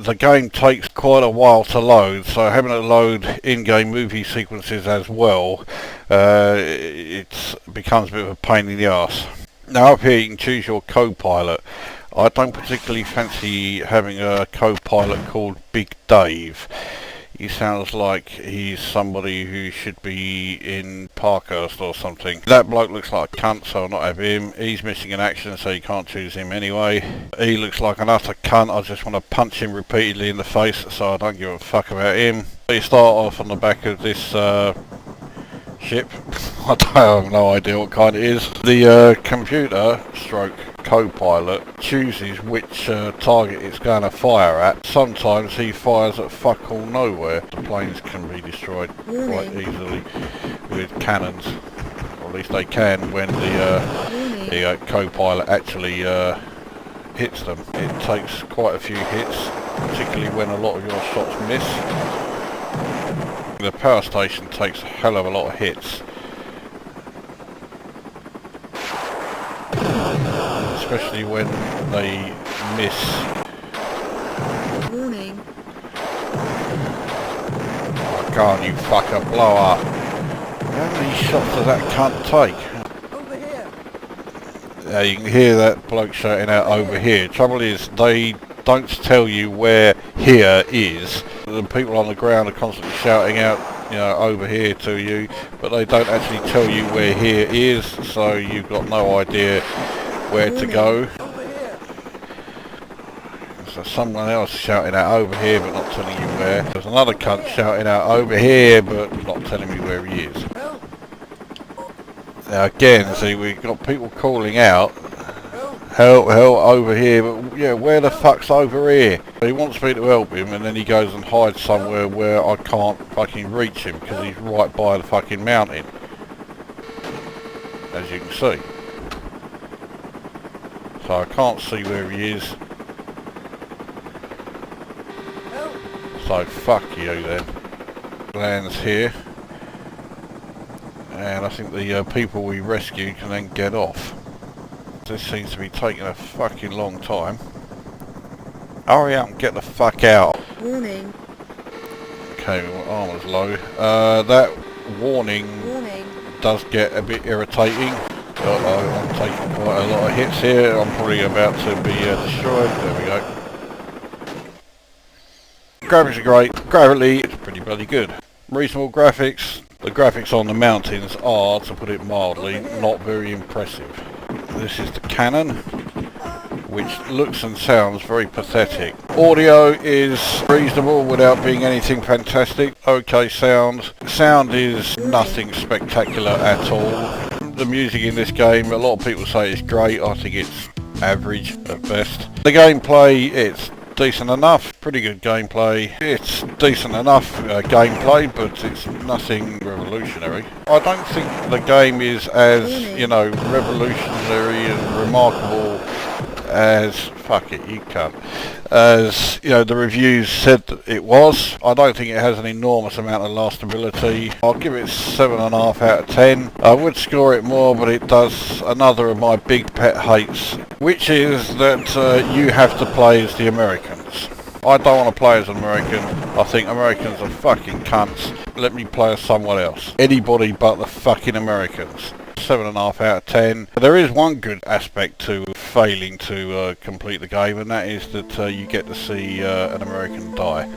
The game takes quite a while to load, so having to load in-game movie sequences as well, it becomes a bit of a pain in the arse. Now up here you can choose your co-pilot. I don't particularly fancy having a co-pilot called Big Dave. He sounds like he's somebody who should be in Parkhurst or something. That bloke looks like a cunt, so I'll not have him. He's missing in action, so you can't choose him anyway. He looks like an utter cunt. I just want to punch him repeatedly in the face, so I don't give a fuck about him. You start off on the back of this ship. I have no idea what kind it is. The computer stroke co-pilot chooses which target it's going to fire at. Sometimes he fires at fuck all nowhere. The planes can be destroyed quite easily with cannons, or at least they can when the co-pilot actually hits them. It takes quite a few hits, particularly when a lot of your shots miss. The power station takes a hell of a lot of hits, especially when they miss. Warning. Oh, God, you fucker, blow up. How many shots does that cunt take? Over here. Yeah, you can hear that bloke shouting out over here. Trouble is, they don't tell you where here is. The people on the ground are constantly shouting out, you know, over here to you, but they don't actually tell you where here is, so you've got no idea where to go. So someone else shouting out over here but not telling you where. There's another cunt shouting out over here but not telling me where he is. Now again, see, we've got people calling out, help, help, over here, but yeah, where the fuck's over here? He wants me to help him and then he goes and hides somewhere where I can't fucking reach him because he's right by the fucking mountain, as you can see. So I can't see where he is. So fuck you then. Lands here. And I think the people we rescue can then get off. This seems to be taking a fucking long time. Hurry up and get the fuck out. Warning. Okay, my armour's low. That warning does get a bit irritating. I'm taking quite a lot of hits here. I'm probably about to be destroyed. There we go. Graphics are great. Graphically, it's pretty bloody good. Reasonable graphics. The graphics on the mountains are, to put it mildly, not very impressive. This is the Canon, which looks and sounds very pathetic. Audio is reasonable without being anything fantastic. Okay sound. Sound is nothing spectacular at all. The music in this game, a lot of people say it's great. I think it's average at best. The gameplay, it's decent enough. Pretty good gameplay. It's decent enough gameplay, but it's nothing revolutionary. I don't think the game is as, you know, revolutionary and remarkable as, fuck it, you can't, as, you know, the reviews said that it was. I don't think it has an enormous amount of lastability. I'll give it 7.5 out of 10. I would score it more, but it does another of my big pet hates, which is that you have to play as the Americans. I don't want to play as an American. I think Americans are fucking cunts. Let me play as someone else. Anybody but the fucking Americans. 7.5 out of 10. There is one good aspect to failing to complete the game, and that is that you get to see an American die.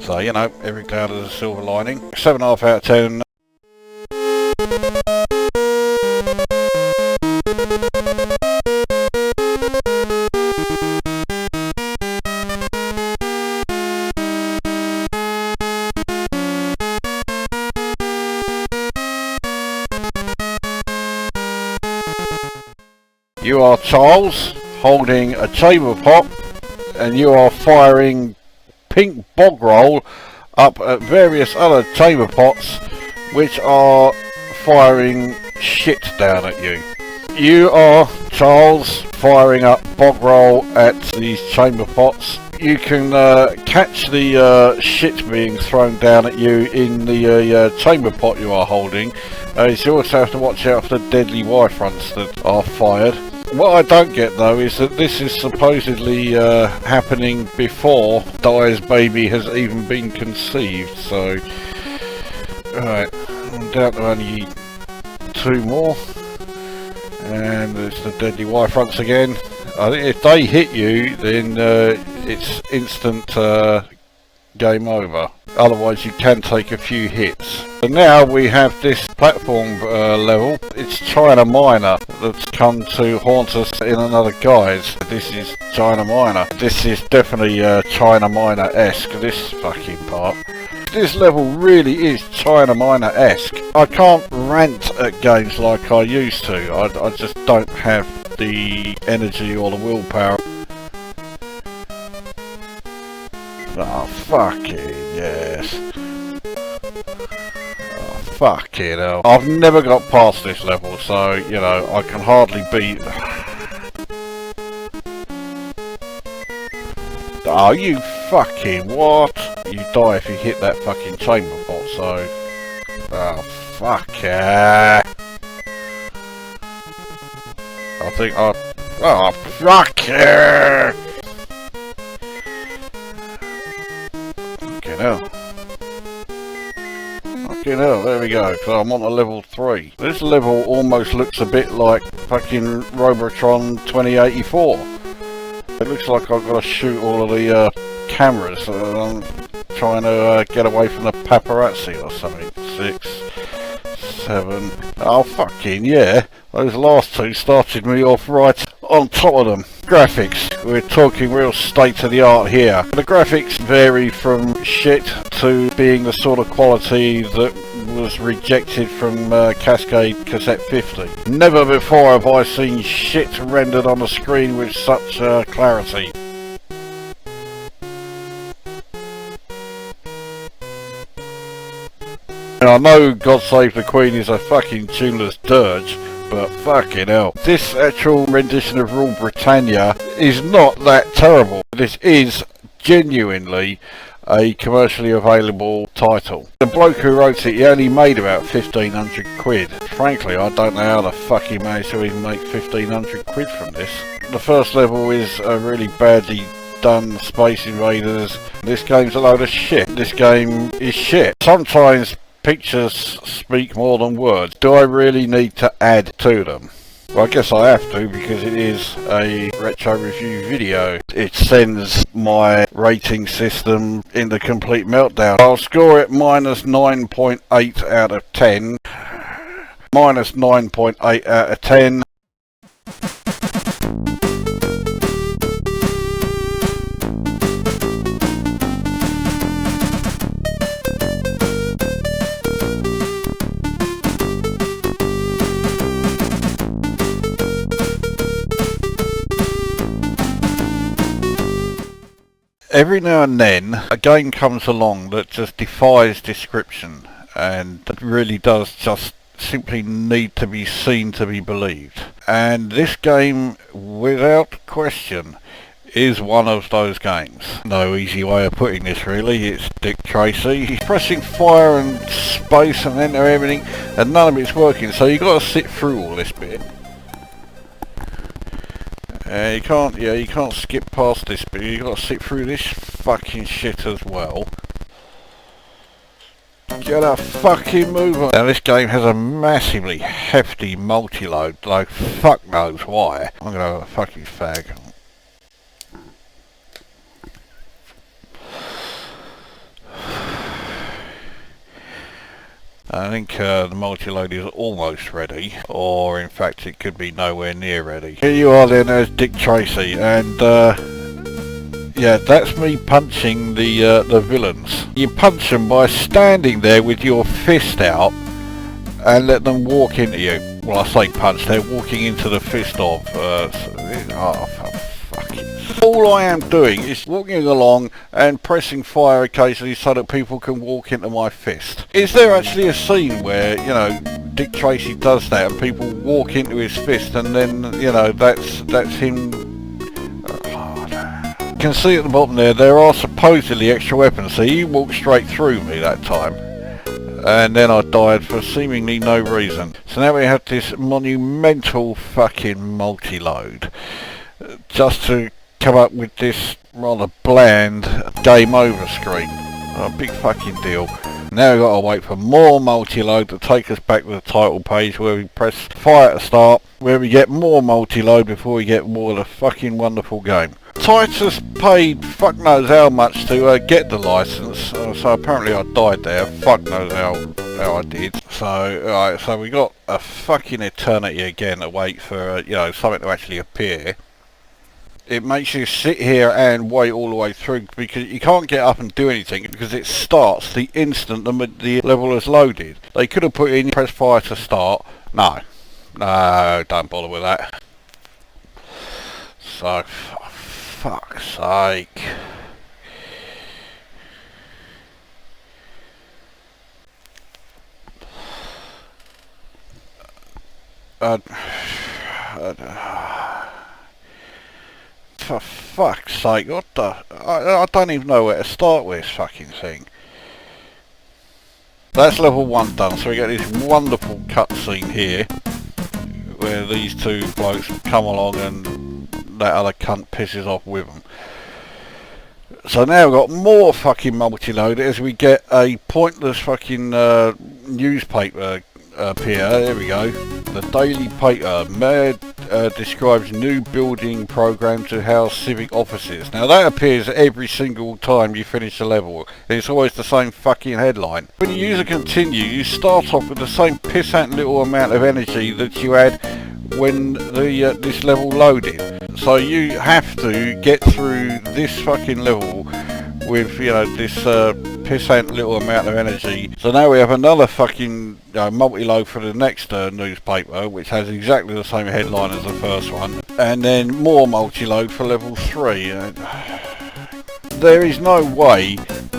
So, you know, every cloud has a silver lining. 7.5 out of 10. You are Charles, holding a chamber pot, and you are firing pink bog roll up at various other chamber pots, which are firing shit down at you. You are Charles, firing up bog roll at these chamber pots. You can catch the shit being thrown down at you in the chamber pot you are holding. You also have to watch out for the deadly Y-fronts that are fired. What I don't get though is that this is supposedly happening before Di's baby has even been conceived, so... Alright, I'm down to only 2 more. And it's the deadly Y-fronts again. I think if they hit you, then it's instant game over. Otherwise you can take a few hits. So now we have this platform level. It's China Minor that's come to haunt us in another guise. This is China Minor. This is definitely China Minor-esque, this fucking part. This level really is China Minor-esque. I can't rant at games like I used to. I just don't have the energy or the willpower. Oh, fucking yes. Oh, fucking hell. I've never got past this level, so, you know, I can hardly beat... Oh, you fucking what? You die if you hit that fucking chamber pot, so... Oh, fuck yeah. I think I... Oh, fuck yeah! Fucking hell. Fucking hell, there we go, so I'm on to level 3. This level almost looks a bit like fucking Robotron 2084. It looks like I've got to shoot all of the cameras. I'm trying to get away from the paparazzi or something. 6, 7... Oh, fucking yeah. Those last 2 started me off right on top of them. Graphics. We're talking real state of the art here. The graphics vary from shit to being the sort of quality that was rejected from Cascade Cassette 50. Never before have I seen shit rendered on the screen with such clarity. And I know God Save the Queen is a fucking tuneless dirge, but fucking hell. This actual rendition of Rule Britannia is not that terrible. This is genuinely a commercially available title. The bloke who wrote it, he only made about 1,500 quid. Frankly, I don't know how the fuck he managed to even make 1,500 quid from this. The first level is a really badly done Space Invaders. This game's a load of shit. This game is shit. Sometimes Pictures speak more than words. Do I really need to add to them? Well, I guess I have to, because it is a retro review video. It sends my rating system into complete meltdown. I'll score it minus 9.8 out of 10. Minus 9.8 out of 10. Every now and then a game comes along that just defies description and that really does just simply need to be seen to be believed. And this game, without question, is one of those games. No easy way of putting this really. It's Dick Tracy. He's pressing fire and space and enter everything and none of it's working, so you've got to sit through all this bit. You can't skip past this bit. You've got to sit through this fucking shit as well. Get a fucking move on. Now this game has a massively hefty multi-load, like fuck knows why. I'm gonna have a fucking fag. I think the multi-load is almost ready, or in fact it could be nowhere near ready. Here you are then as Dick Tracy, and yeah, that's me punching the villains. You punch them by standing there with your fist out and let them walk into you. Well, I say punch, they're walking into the fist of, oh, for fucking... All I am doing is walking along and pressing fire occasionally so that people can walk into my fist. Is there actually a scene where, you know, Dick Tracy does that and people walk into his fist and then, you know, that's him... You can see at the bottom there are supposedly extra weapons, so he walked straight through me that time. And then I died for seemingly no reason. So now we have this monumental fucking multi-load. Just to come up with this rather bland game over screen. A big fucking deal. Now we've got to wait for more multi-load to take us back to the title page where we press fire to start, where we get more multi-load before we get more of the fucking wonderful game. Titus paid fuck knows how much to get the license, so apparently I died there. Fuck knows how I did. So so we got a fucking eternity again to wait for you know, something to actually appear. It makes you sit here and wait all the way through because you can't get up and do anything because it starts the instant the level is loaded. They could have put in press fire to start. No, don't bother with that. So, for fuck's sake. For fuck's sake, what the... I don't even know where to start with this fucking thing. That's level 1 done, so we get this wonderful cutscene here where these two blokes come along and that other cunt pisses off with them. So now we've got more fucking multi-load as we get a pointless fucking newspaper appear. There we go. The Daily Paper describes new building program to house civic offices. Now that appears every single time you finish a level. It's always the same fucking headline. When you use a continue, you start off with the same pissant little amount of energy that you had when the this level loaded. So you have to get through this fucking level with, you know, this pissant little amount of energy. So now we have another fucking multi-load for the next newspaper, which has exactly the same headline as the first one, and then more multi-load for level 3. There is no way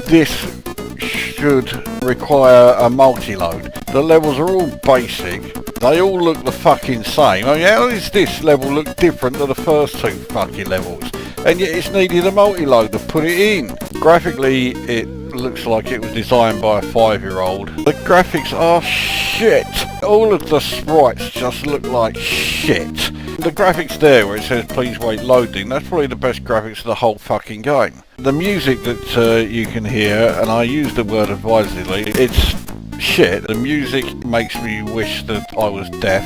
this should require a multi-load. The levels are all basic. They all look the fucking same. I mean, how does this level look different to the first two fucking levels? And yet it's needed a multi-load to put it in. Graphically, it looks like it was designed by a 5-year-old. The graphics are shit. All of the sprites just look like shit. The graphics there where it says please wait loading, that's probably the best graphics of the whole fucking game. The music that you can hear, and I use the word advisedly, it's shit. The music makes me wish that I was deaf.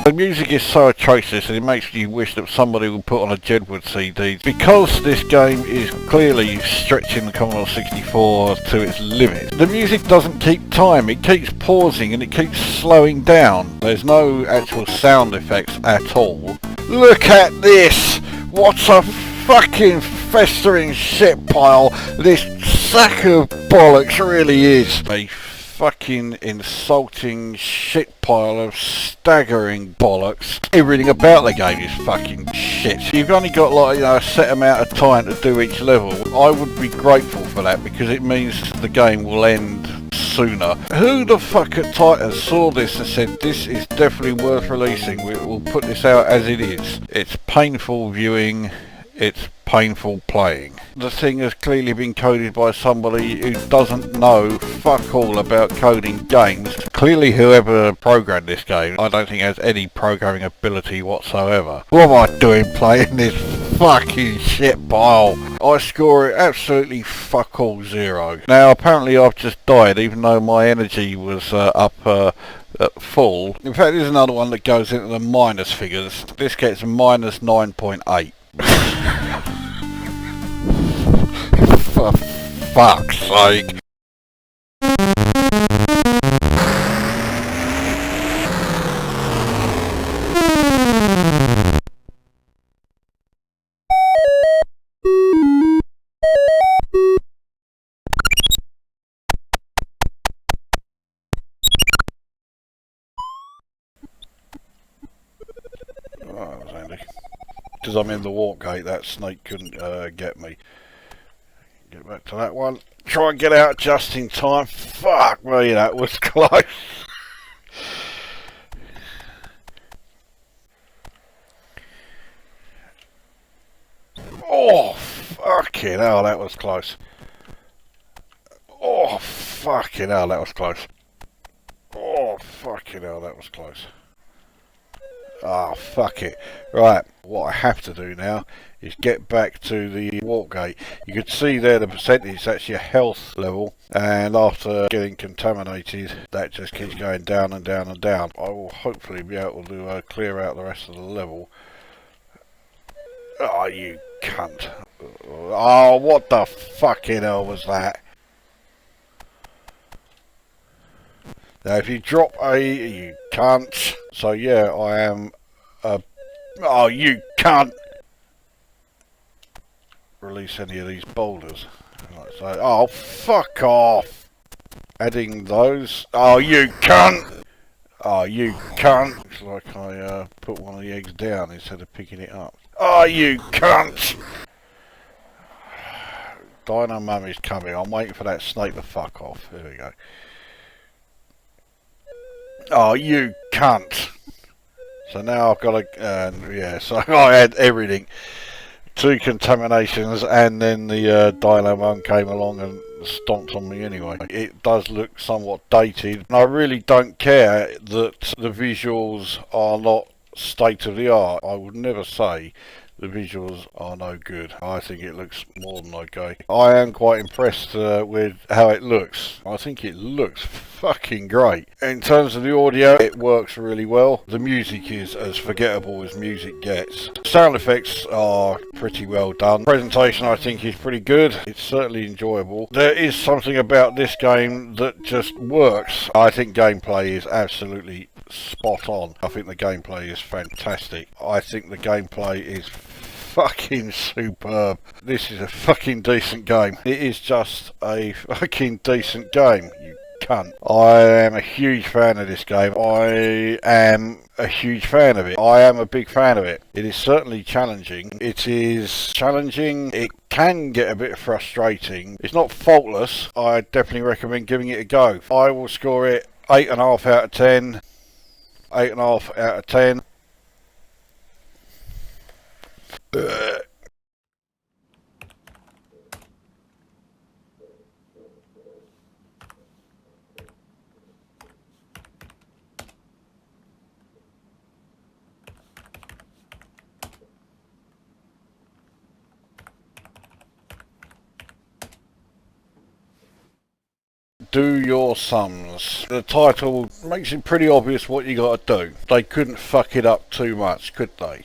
The music is so atrocious and it makes me wish that somebody would put on a Jedward CD. Because this game is clearly stretching the Commodore 64 to its limit, the music doesn't keep time, it keeps pausing and it keeps slowing down. There's no actual sound effects at all. Look at this! What a fucking festering shit pile this sack of bollocks really is. A fucking insulting shit pile of staggering bollocks. Everything about the game is fucking shit. You've only got like, you know, a set amount of time to do each level. I would be grateful for that because it means the game will end sooner. Who the fuck at Titan saw this and said this is definitely worth releasing, we'll put this out as it is? It's painful viewing, it's painful playing. The thing has clearly been coded by somebody who doesn't know fuck all about coding games. Clearly whoever programmed this game, I don't think has any programming ability whatsoever. What am I doing playing this fucking shit pile? I score it absolutely fuck all 0. Now apparently I've just died even though my energy was up at full. In fact there's another one that goes into the minus figures. This gets minus 9.8. For fuck's sake. Oh, that was handy. Because I'm in the walk gate, that snake couldn't get me. Get back to that one. Try and get out just in time. Fuck me, that was close. Oh, fucking hell, that was close. Oh, fucking hell, that was close. Oh, fucking hell, that was close. Ah, fuck it. Right, what I have to do now is get back to the walk gate. You can see there the percentage, that's your health level, and after getting contaminated that just keeps going down and down and down. I will hopefully be able to clear out the rest of the level. Oh, you cunt. Oh, what the fucking hell was that? Now if you drop A, you can't. So yeah, I am oh, you can't release any of these boulders. Like so. Oh, fuck off. Adding those. Oh, you can't. Oh, you can't. Looks like I put one of the eggs down instead of picking it up. Oh, you can't. Dino Mummy's coming. I'm waiting for that snake to fuck off. There we go. Oh, you cunt. So now I've got to, yeah, so I had everything. 2 contaminations and then the Dino one came along and stomped on me anyway. It does look somewhat dated. And I really don't care that the visuals are not state of the art. I would never say the visuals are no good. I think it looks more than okay. I am quite impressed with how it looks. I think it looks fucking great. In terms of the audio, it works really well. The music is as forgettable as music gets. Sound effects are pretty well done. Presentation I think is pretty good. It's certainly enjoyable. There is something about this game that just works. I think gameplay is absolutely spot on. I think the gameplay is fantastic. I think the gameplay is fucking superb. This is a fucking decent game. It is just a fucking decent game, you cunt. I am a huge fan of this game. I am a huge fan of it. I am a big fan of it. It is certainly challenging. It is challenging. It can get a bit frustrating. It's not faultless. I definitely recommend giving it a go. I will score it 8.5 out of 10. 8.5 out of 10. Do your sums. The title makes it pretty obvious what you got to do. They couldn't fuck it up too much, could they?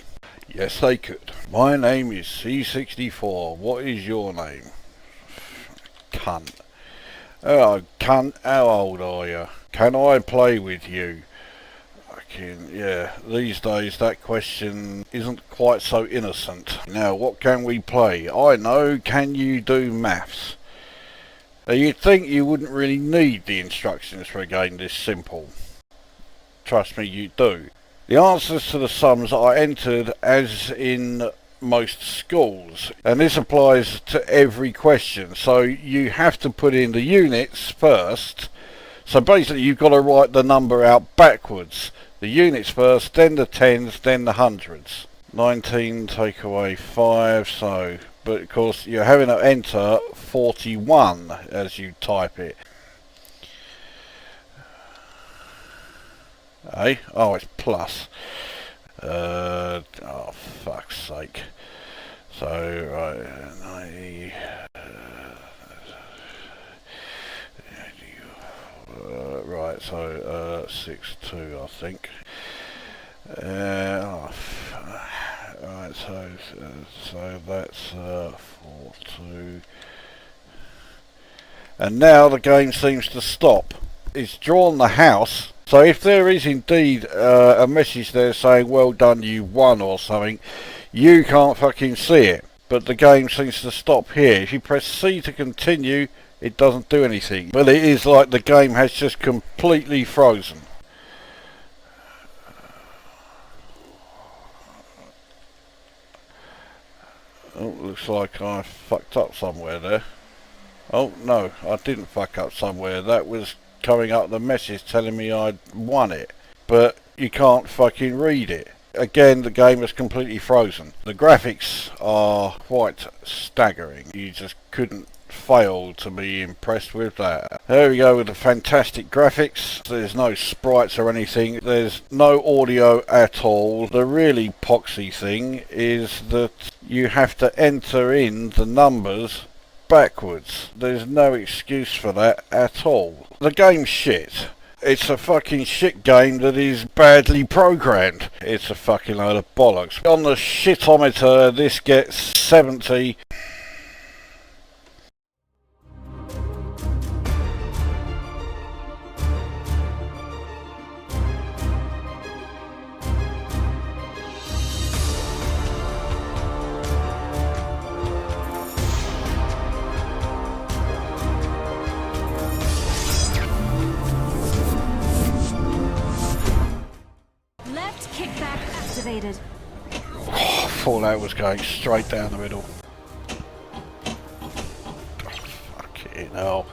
Yes, they could. My name is C64. What is your name? Cunt. Oh, cunt, how old are you? Can I play with you? Yeah, these days that question isn't quite so innocent. Now, what can we play? I know, can you do maths? You'd think you wouldn't really need the instructions for a game this simple. Trust me, you do. The answers to the sums are entered as in most schools, and this applies to every question, so you have to put in the units first. So basically you've got to write the number out backwards. The units first, then the tens, then the hundreds. 19 take away 5, so... But of course you're having to enter 41 as you type it. Eh? Oh, it's plus. Oh, fuck's sake. So, right, 90... right, so 6-2 I think. Right, so that's 4-2. And now the game seems to stop. It's drawn the house. So if there is indeed a message there saying well done, you won or something, you can't fucking see it. But the game seems to stop here. If you press C to continue, it doesn't do anything. But it is like the game has just completely frozen. Oh, looks like I fucked up somewhere there. Oh no, I didn't fuck up somewhere. That was coming up the message telling me I'd won it. But you can't fucking read it. Again, the game is completely frozen. The graphics are quite staggering. You just couldn't fail to be impressed with that. There we go with the fantastic graphics. There's no sprites or anything. There's no audio at all. The really poxy thing is that you have to enter in the numbers backwards. There's no excuse for that at all. The game's shit. It's a fucking shit game that is badly programmed. It's a fucking load of bollocks. On the shitometer, this gets 70. Fallout was going straight down the middle. Fucking hell.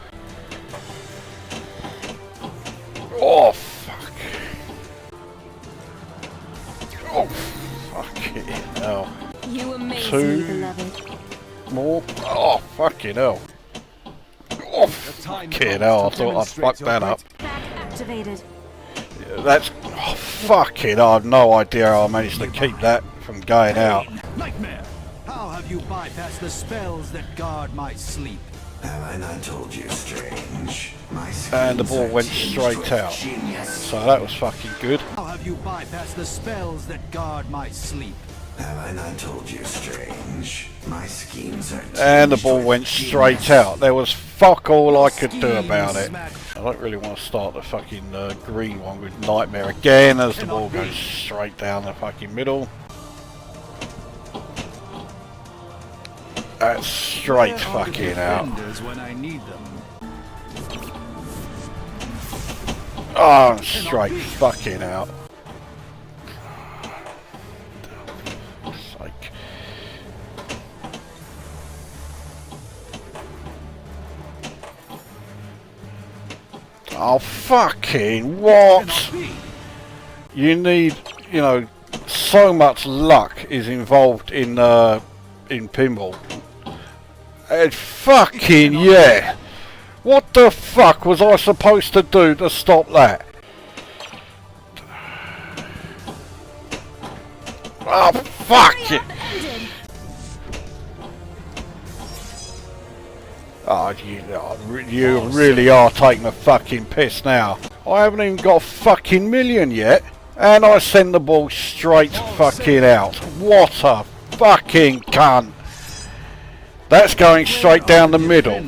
Oh fuck. Oh fucking hell. You amaze Two me, beloved. more. Oh fucking hell. Oh fucking hell. I thought I'd fucked that up. Back activated. Yeah, that's fucking. I have no idea how I managed to keep that from going out. Nightmare! How have you bypassed the spells that guard my sleep? Have I not told you, Strange? My And the schemes ball are went tinged straight with out. genius. So that was fucking good. How have you bypassed the spells that guard my sleep? Have I not told you, Strange? My schemes are And the tinged ball with went genius. straight out. There was fuck all I could do about it. I don't really want to start the fucking green one with Nightmare again as the ball goes straight down the fucking middle. That's straight Where are the fucking out. defenders when I need them? Oh, I'm straight fucking out. Sake. Oh fucking what? You need, you know, so much luck is involved in pinball. And fucking yeah. What the fuck was I supposed to do to stop that? Oh fuck it. Oh, you really are taking the fucking piss now. I haven't even got a fucking million yet, and I send the ball straight fucking out. What a fucking cunt. That's going straight down the middle.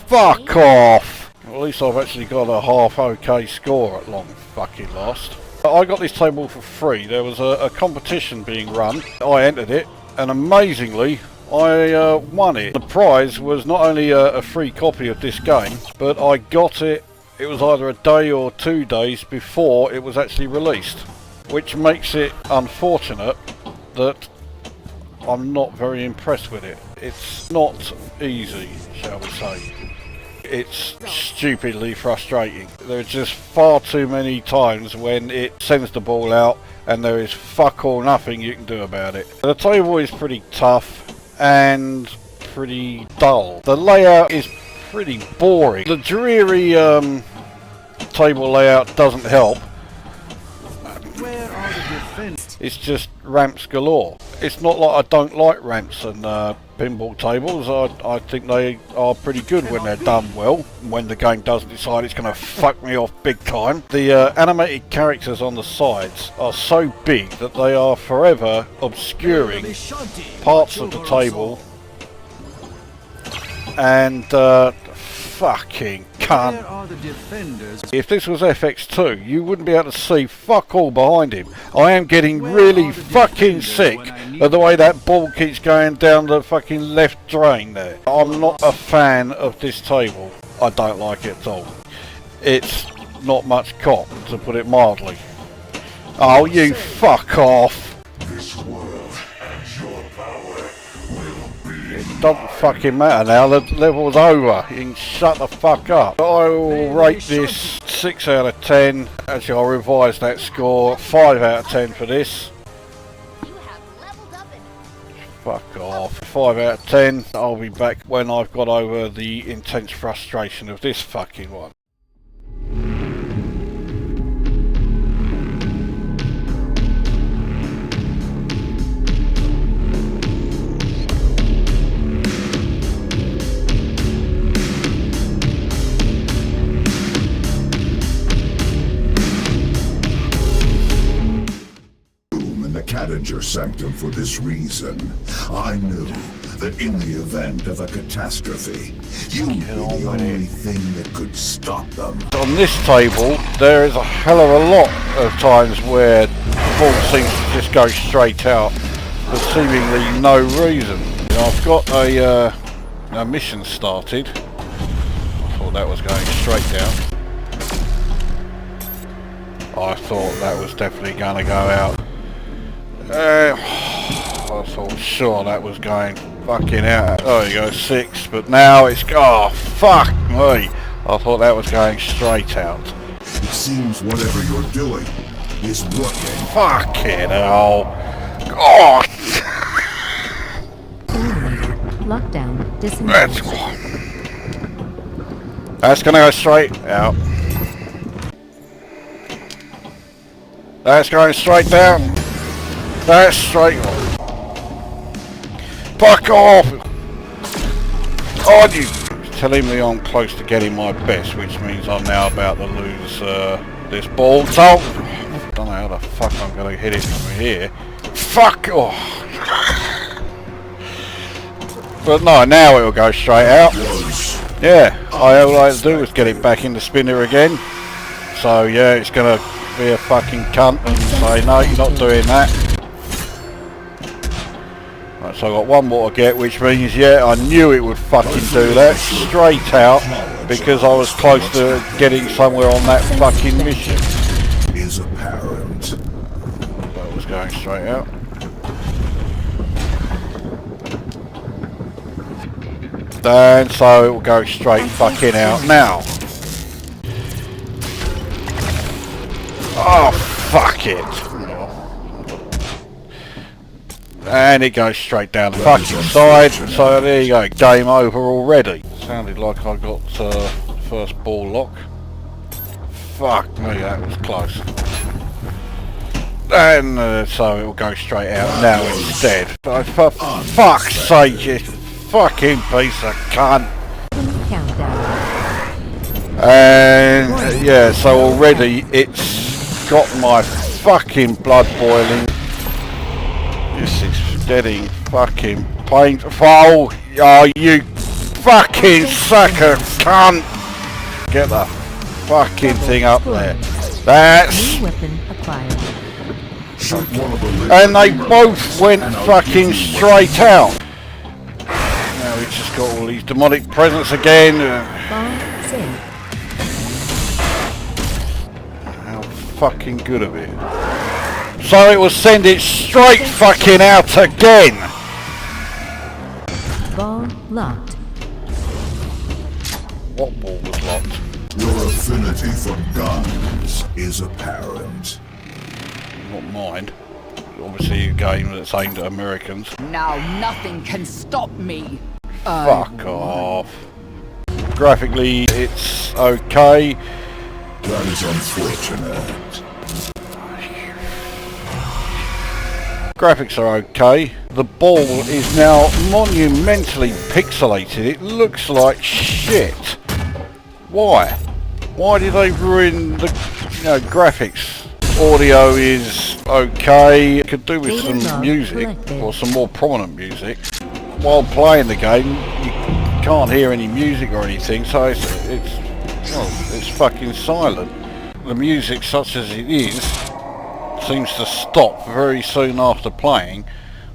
Fuck off. Well, at least I've actually got a half okay score at long fucking last. I got this table for free. There was a competition being run. I entered it, and amazingly, I won it. The prize was not only a free copy of this game, but I got it, it was either a day or 2 days before it was actually released. Which makes it unfortunate that I'm not very impressed with it. It's not easy, shall we say. It's stupidly frustrating. There are just far too many times when it sends the ball out and there is fuck or nothing you can do about it. The table is pretty tough and pretty dull. The layout is pretty boring. The dreary table layout doesn't help. Where are the defense? It's just ramps galore. It's not like I don't like ramps and pinball tables. I think they are pretty good when they're done well, when the game doesn't decide it's going to fuck me off big time. The animated characters on the sides are so big that they are forever obscuring parts of the table, and fucking cunt. Where are the defenders? If this was FX2, you wouldn't be able to see fuck all behind him. I am getting really fucking sick of the way that ball keeps going down the fucking left drain there. I'm not a fan of this table. I don't like it at all. It's not much cop, to put it mildly. Oh, you fuck off. This world and your power will be It doesn't fucking matter now, the level's over. You can shut the fuck up. I will rate this 6 out of 10. Actually, I'll revise that score. 5 out of 10 for this. Fuck off. 5 out of 10. I'll be back when I've got over the intense frustration of this fucking one. Cadager sanctum for this reason. I knew that in the event of a catastrophe, you would be the only thing that could stop them. On this table, there is a hell of a lot of times where the ball seems to just go straight out for seemingly no reason. I've got a mission started. I thought that was going straight down. I thought that was definitely going to go out. I thought sure that was going fucking out. Oh, you go 6, but now it's oh fuck me. I thought that was going straight out. It seems whatever you're doing is working. Fucking hell. God. Lockdown disengaged. That's gonna go straight out. That's going straight down. That's straight on. Fuck off! Oh, you telling me I'm close to getting my best, which means I'm now about to lose this ball. So, I don't know how the fuck I'm going to hit it from here. Fuck off! But no, now it'll go straight out. Yeah, all I had to do was get it back in the spinner again. So yeah, it's going to be a fucking cunt and say, no, you're not doing that. Right, so I got one more to get, which means, yeah, I knew it would fucking do that. Straight out, because I was close to getting somewhere on that fucking mission. Is apparent. That was going straight out. And so it will go straight fucking out now. Oh, fuck it. And it goes straight down the fucking side. So there you go, game over already. Sounded like I got first ball lock. Fuck me, that was close. And so it will go straight out now instead. So for fuck's sake, you fucking piece of cunt. And yeah, so already it's got my fucking blood boiling. This is getting fucking painful. Oh, you fucking sucker cunt! Get the fucking thing up there. That's... New weapon acquired. And they both went fucking straight out. Now we've just got all these demonic presents again. Bomb saved. How fucking good of it. So it will send it straight fucking out again. Ball locked. What ball was locked? Your affinity for guns is apparent. Not mine. Obviously a game that's aimed at Americans. Now nothing can stop me. Fuck off. Graphically it's okay. That is unfortunate. Graphics are okay. The ball is now monumentally pixelated. It looks like shit. Why? Why did they ruin the graphics? Audio is okay. Could do with some music or some more prominent music. While playing the game, you can't hear any music or anything, so it's fucking silent. The music, such as it is, seems to stop very soon after playing.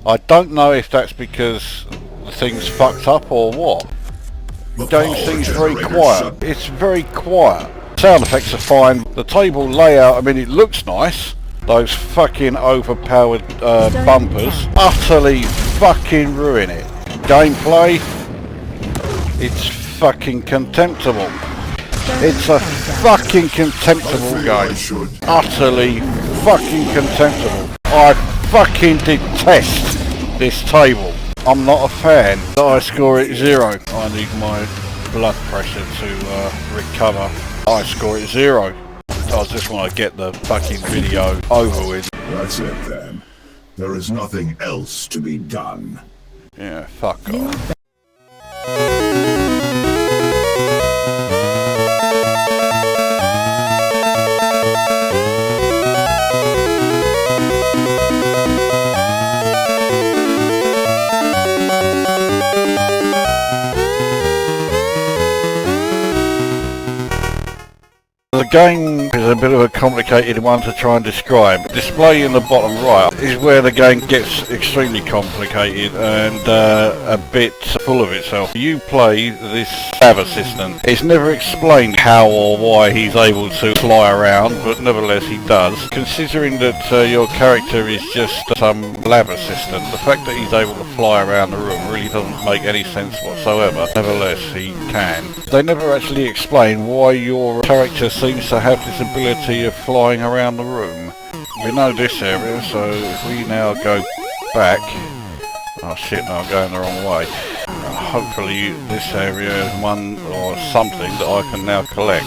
I don't know if that's because the thing's fucked up or what. The game seems very quiet. It's very quiet. Sound effects are fine. The table layout, I mean, it looks nice. Those fucking overpowered bumpers utterly fucking ruin it. Gameplay, it's fucking contemptible. It's a fucking contemptible game. Utterly fucking contemptible. I fucking detest this table. I'm not a fan. I score it 0. I need my blood pressure to recover. I score it 0. I just want to get the fucking video over with. That's it then. There is nothing else to be done. Yeah, fuck off. The game is a bit of a complicated one to try and describe. Display in the bottom right is where the game gets extremely complicated and a bit full of itself. You play this Lav assistant. It's never explained how or why he's able to fly around, but nevertheless he does. Considering that your character is just some Lav assistant, the fact that he's able to fly around the room really doesn't make any sense whatsoever. Nevertheless, he can. They never actually explain why your character seems to have this ability of flying around the room. We know this area, so if we now go back... Oh shit, no, I'm going the wrong way. Hopefully this area is one or something that I can now collect.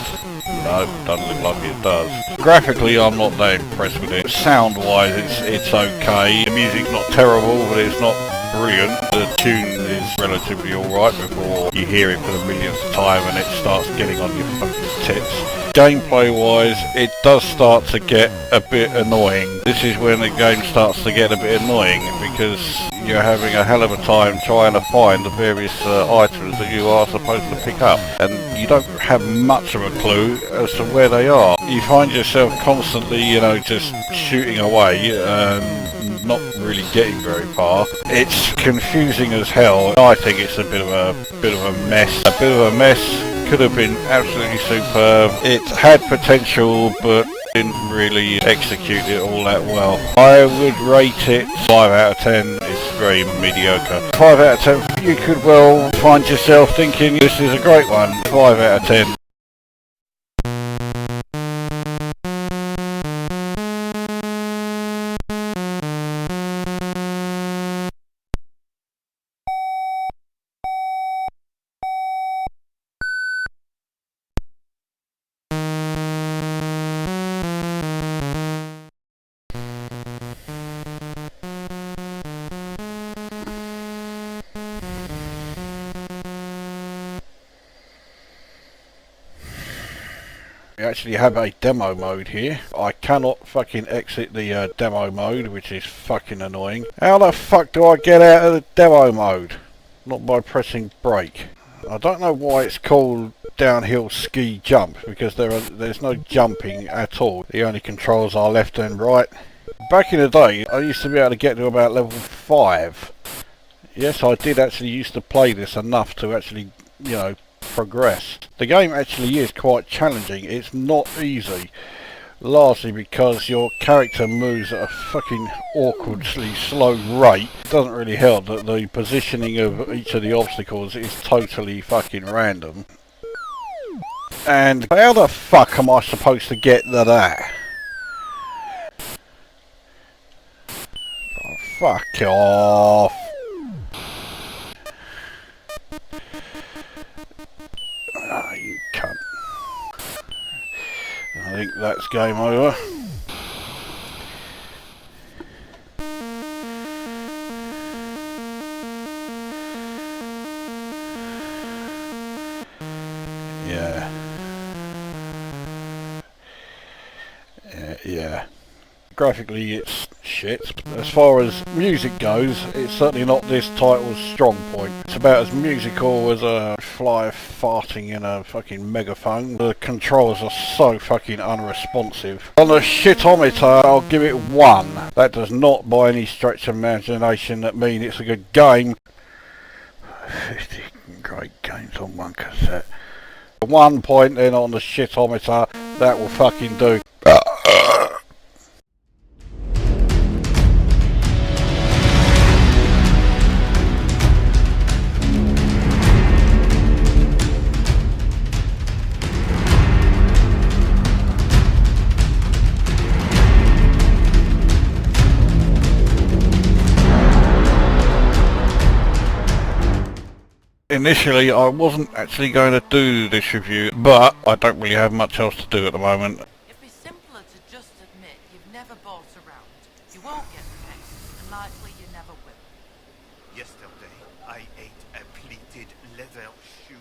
No, doesn't look like it does. Graphically, I'm not that impressed with it. Sound-wise, it's okay. The music's not terrible, but it's not brilliant. The tune is relatively alright before you hear it for the millionth time and it starts getting on your fucking tits. Gameplay wise, it does start to get a bit annoying. This is when the game starts to get a bit annoying because you're having a hell of a time trying to find the various items that you are supposed to pick up, and you don't have much of a clue as to where they are. You find yourself constantly, just shooting away, not really getting very far. It's confusing as hell. I think it's a bit of a mess. Could have been absolutely superb. It had potential, but didn't really execute it all that well. I would rate it 5 out of 10. It's very mediocre. 5 out of 10. You could well find yourself thinking this is a great one. 5 out of 10. We actually have a demo mode here. I cannot fucking exit the demo mode, which is fucking annoying. How the fuck do I get out of the demo mode? Not by pressing brake. I don't know why it's called downhill ski jump, because there's no jumping at all. The only controls are left and right. Back in the day, I used to be able to get to about level 5. Yes, I did actually used to play this enough to actually, you know, progress. The game actually is quite challenging. It's not easy, largely because your character moves at a fucking awkwardly slow rate. It doesn't really help that the positioning of each of the obstacles is totally fucking random. And how the fuck am I supposed to get to that? Oh, fuck off. Ah, you cunt. I think that's game over. Yeah. Yeah. Graphically it's shit. As far as music goes, it's certainly not this title's strong point. It's about as musical as a fly farting in a fucking megaphone. The controls are so fucking unresponsive. On the shitometer, I'll give it 1. That does not by any stretch of imagination mean it's a good game. 50 great games on one cassette. 1 point then on the shitometer, that will fucking do. Initially, I wasn't actually going to do this review, but I don't really have much else to do at the moment. It'd be simpler to just admit you've never bought a round. You won't get the next, and likely you never will. Yesterday, I ate a pleated leather shoe.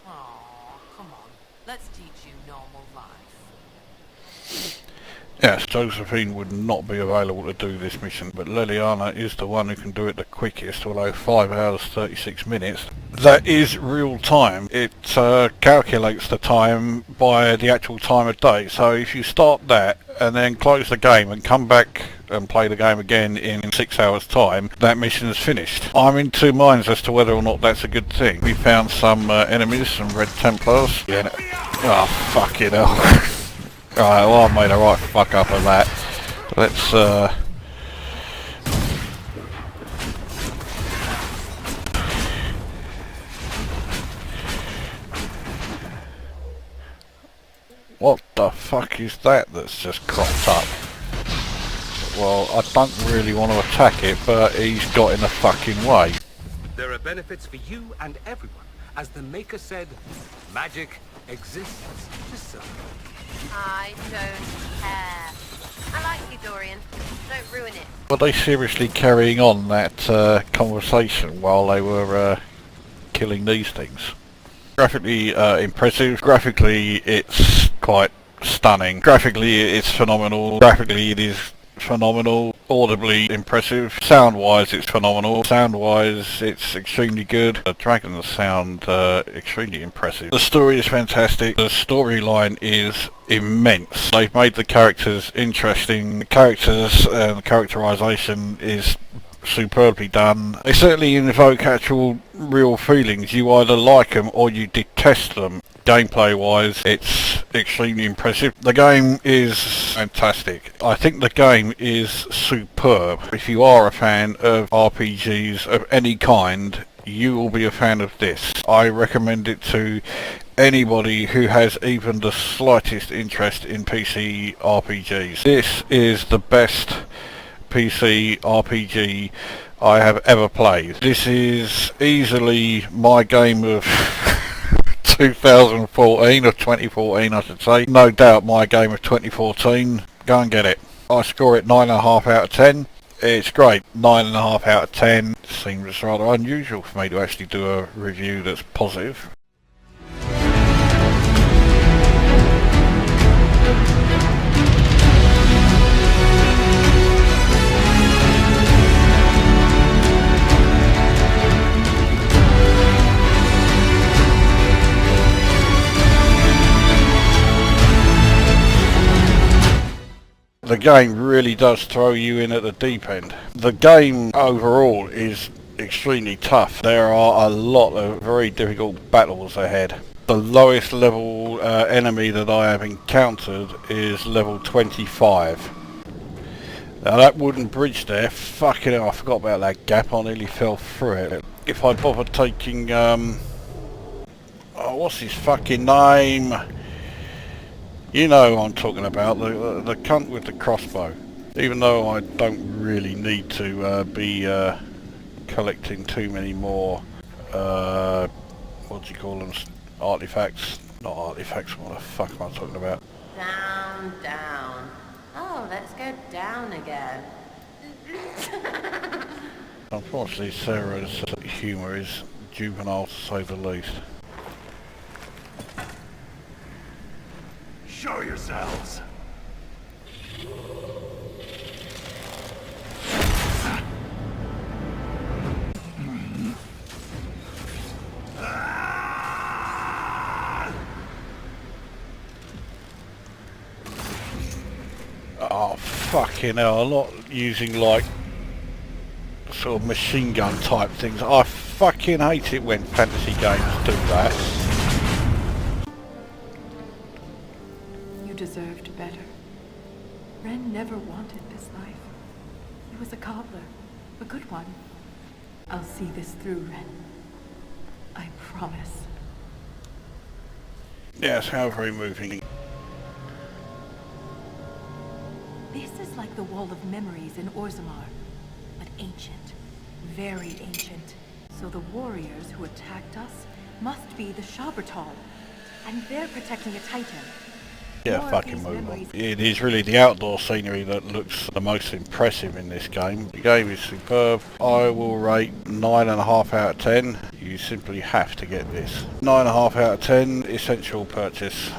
Oh, come on. Let's teach you normal life. Yes, Josephine would not be available to do this mission, but Liliana is the one who can do it the quickest, although 5 hours 36 minutes. That is real time. It calculates the time by the actual time of day, so if you start that and then close the game and come back and play the game again in 6 hours time, that mission is finished. I'm in two minds as to whether or not that's a good thing. We found some enemies, some Red Templars. Yeah. Oh, fucking hell. Alright, well I made a right fuck up of that. Let's what the fuck is that that's just cropped up? Well, I don't really want to attack it, but he's got in the fucking way. There are benefits for you and everyone. As the Maker said, magic exists to serve. I don't care. I like you, Dorian. Don't ruin it. Were they seriously carrying on that conversation while they were killing these things? Graphically impressive. Graphically it's quite stunning. Graphically it's phenomenal. Graphically it is phenomenal. Audibly impressive. Sound-wise it's phenomenal. Sound-wise it's extremely good. The dragons sound extremely impressive. The story is fantastic. The storyline is immense. They've made the characters interesting. The characters and the characterization is superbly done. They certainly invoke actual real feelings. You either like them or you detest them. Gameplay wise it's extremely impressive. The game is fantastic. I think the game is superb. If you are a fan of RPGs of any kind, you will be a fan of this. I recommend it to anybody who has even the slightest interest in PC RPGs. This is the best PC RPG I have ever played. This is easily my game of 2014 or 2014 I should say. No doubt my game of 2014. Go and get it. I score it 9.5 out of 10. It's great. 9.5 out of 10. Seems rather unusual for me to actually do a review that's positive. the game really does throw you in at the deep end. The game overall is extremely tough. There are a lot of very difficult battles ahead. The lowest level enemy that I have encountered is level 25. Now that wooden bridge there, fucking hell, I forgot about that gap, I nearly fell through it. If I bother taking, oh, what's his fucking name? You know who I'm talking about, the cunt with the crossbow. Even though I don't really need to be collecting too many more, what do you call them, artifacts? Not artifacts, what the fuck am I talking about? Down, down. Oh, let's go down again. Unfortunately, Sarah's humour is juvenile to say the least. Show yourselves! Oh, fucking hell, I'm not using like sort of machine gun type things. I fucking hate it when fantasy games do that. You deserved better. Ren never wanted this life. He was a cobbler, a good one. I'll see this through, Ren. I promise. Yes, how very moving. This is like the Wall of Memories in Orzammar, but ancient, very ancient. So the warriors who attacked us must be the Shabertal, and they're protecting a Titan. Yeah, fucking move on. It is really the outdoor scenery that looks the most impressive in this game. The game is superb. I will rate 9.5 out of 10. You simply have to get this. 9.5 out of 10, essential purchase.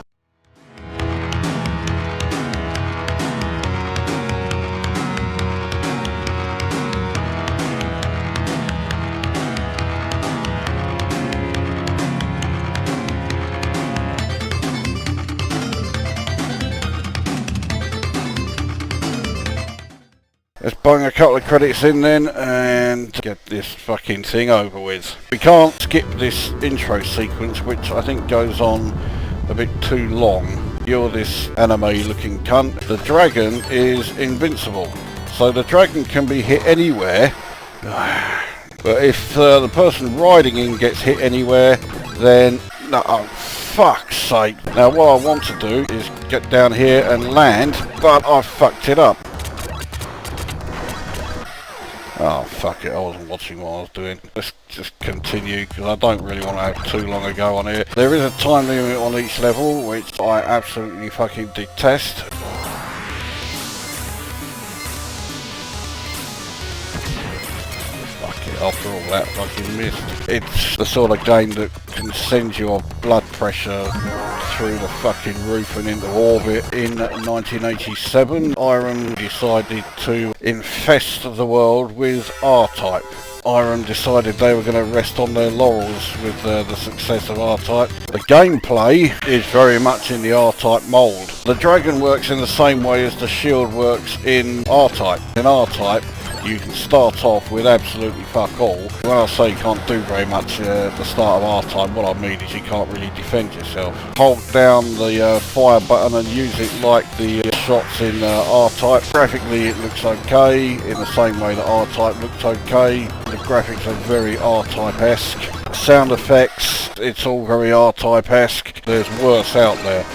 Let's bung a couple of credits in then and get this fucking thing over with. We can't skip this intro sequence, which I think goes on a bit too long. You're this anime looking cunt. The dragon is invincible. So the dragon can be hit anywhere. But if the person riding in gets hit anywhere, then no, oh, fuck's sake. Now what I want to do is get down here and land, but I fucked it up. Oh fuck it, I wasn't watching what I was doing. Let's just continue because I don't really want to have too long a go on here. There is a time limit on each level which I absolutely fucking detest. Fuck it, after all that fucking mist. It's the sort of game that can send your blood pressure through the fucking roof and into orbit. In 1987, Irem decided to infest the world with R-Type. Irem decided they were going to rest on their laurels with the success of R-Type. The gameplay is very much in the R-Type mould. The dragon works in the same way as the shield works in R-Type. In R-Type, you can start off with absolutely fuck all. When I say you can't do very much at the start of R-Type, what I mean is you can't really defend yourself. Hold down the fire button and use it like the shots in R-Type. Graphically it looks okay, in the same way that R-Type looks okay. The graphics are very R-Type-esque. Sound effects, it's all very R-Type-esque. There's worse out there,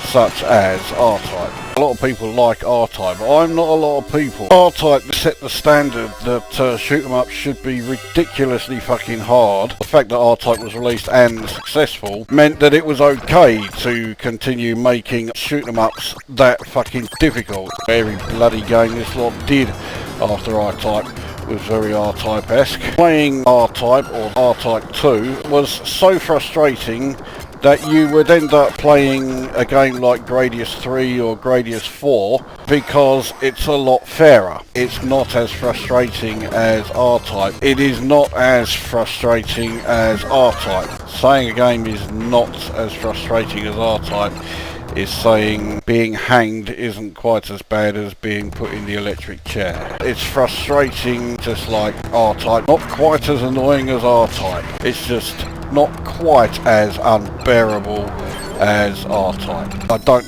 such as R-Type. A lot of people like R-Type, but I'm not a lot of people. R-Type set the standard that shoot 'em up should be ridiculously fucking hard. The fact that R-Type was released and successful meant that it was okay to continue making shoot 'em ups that fucking difficult. Every bloody game this lot did after R-Type was very R-Type-esque. Playing R-Type or R-Type 2 was so frustrating that you would end up playing a game like Gradius 3 or Gradius 4 because it's a lot fairer. It's not as frustrating as R-Type. It is not as frustrating as R-Type. Saying a game is not as frustrating as R-Type is saying being hanged isn't quite as bad as being put in the electric chair. It's frustrating, just like R-Type. Not quite as annoying as R-Type. It's just not quite as unbearable as R-Type. I don't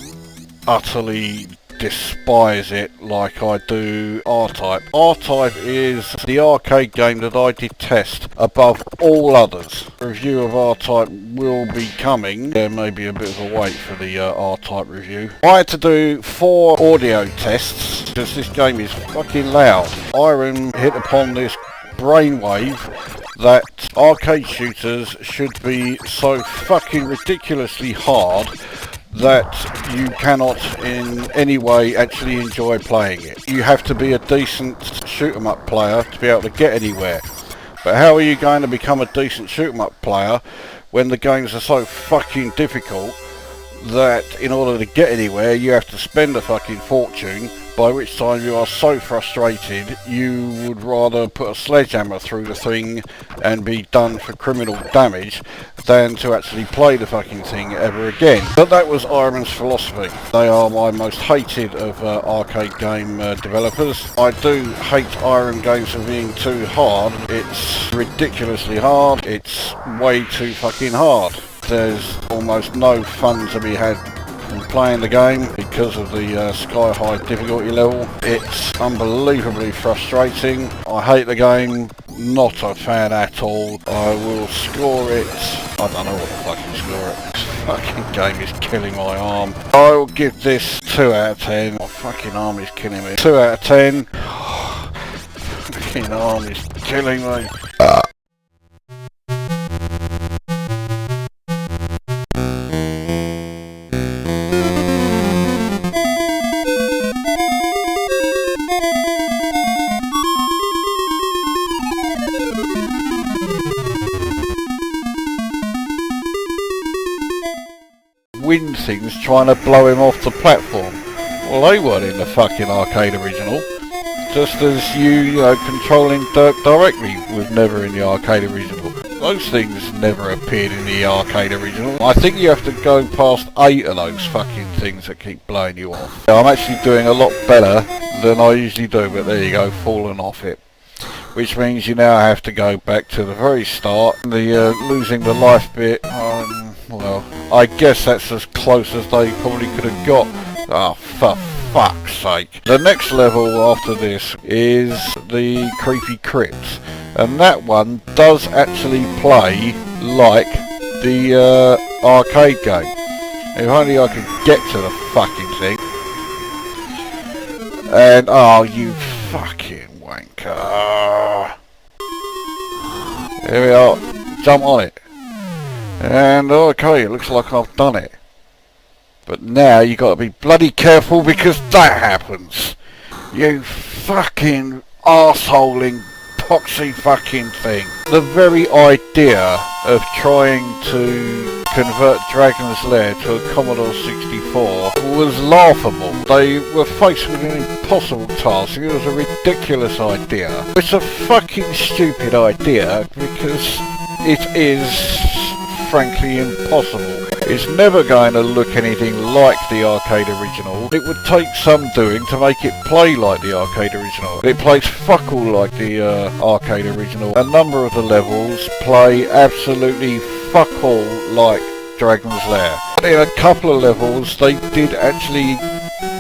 utterly despise it like I do R-Type. R-Type is the arcade game that I detest above all others. A review of R-Type will be coming. There may be a bit of a wait for the R-Type review. I had to do 4 audio tests because this game is fucking loud. Iron hit upon this brainwave that arcade shooters should be so fucking ridiculously hard that you cannot in any way actually enjoy playing it. You have to be a decent shoot-'em-up player to be able to get anywhere. But how are you going to become a decent shoot-'em-up player when the games are so fucking difficult that in order to get anywhere you have to spend a fucking fortune, by which time you are so frustrated you would rather put a sledgehammer through the thing and be done for criminal damage than to actually play the fucking thing ever again. But that was Iron's philosophy. They are my most hated of arcade game developers. I do hate Iron games for being too hard. It's ridiculously hard. It's way too fucking hard. There's almost no fun to be had from playing the game because of the sky-high difficulty level. It's unbelievably frustrating. I hate the game, not a fan at all. I will score it, I don't know what the fucking score it. This fucking game is killing my arm. I will give this 2 out of 10. My fucking arm is killing me. 2 out of 10. Fucking arm is killing me. Wind things trying to blow him off the platform. Well, they weren't in the fucking arcade original. Just as you know, controlling Dirk directly was never in the arcade original. Those things never appeared in the arcade original. I think you have to go past 8 of those fucking things that keep blowing you off. I'm actually doing a lot better than I usually do, but there you go, fallen off it. Which means you now have to go back to the very start. The losing the life bit, well, I guess that's as close as they probably could have got. Oh, for fuck's sake. The next level after this is the Creepy Crypt. And that one does actually play like the arcade game. If only I could get to the fucking thing. And, oh, you fucking wanker. Here we are. Jump on it. And okay, it looks like I've done it. But now you got to be bloody careful because that happens. You fucking arseholing poxy fucking thing. The very idea of trying to convert Dragon's Lair to a Commodore 64 was laughable. They were faced with an impossible task. It was a ridiculous idea. It's a fucking stupid idea because it is frankly impossible. It's never going to look anything like the arcade original. It would take some doing to make it play like the arcade original. It plays fuck all like the arcade original. A number of the levels play absolutely fuck all like Dragon's Lair. In a couple of levels they did actually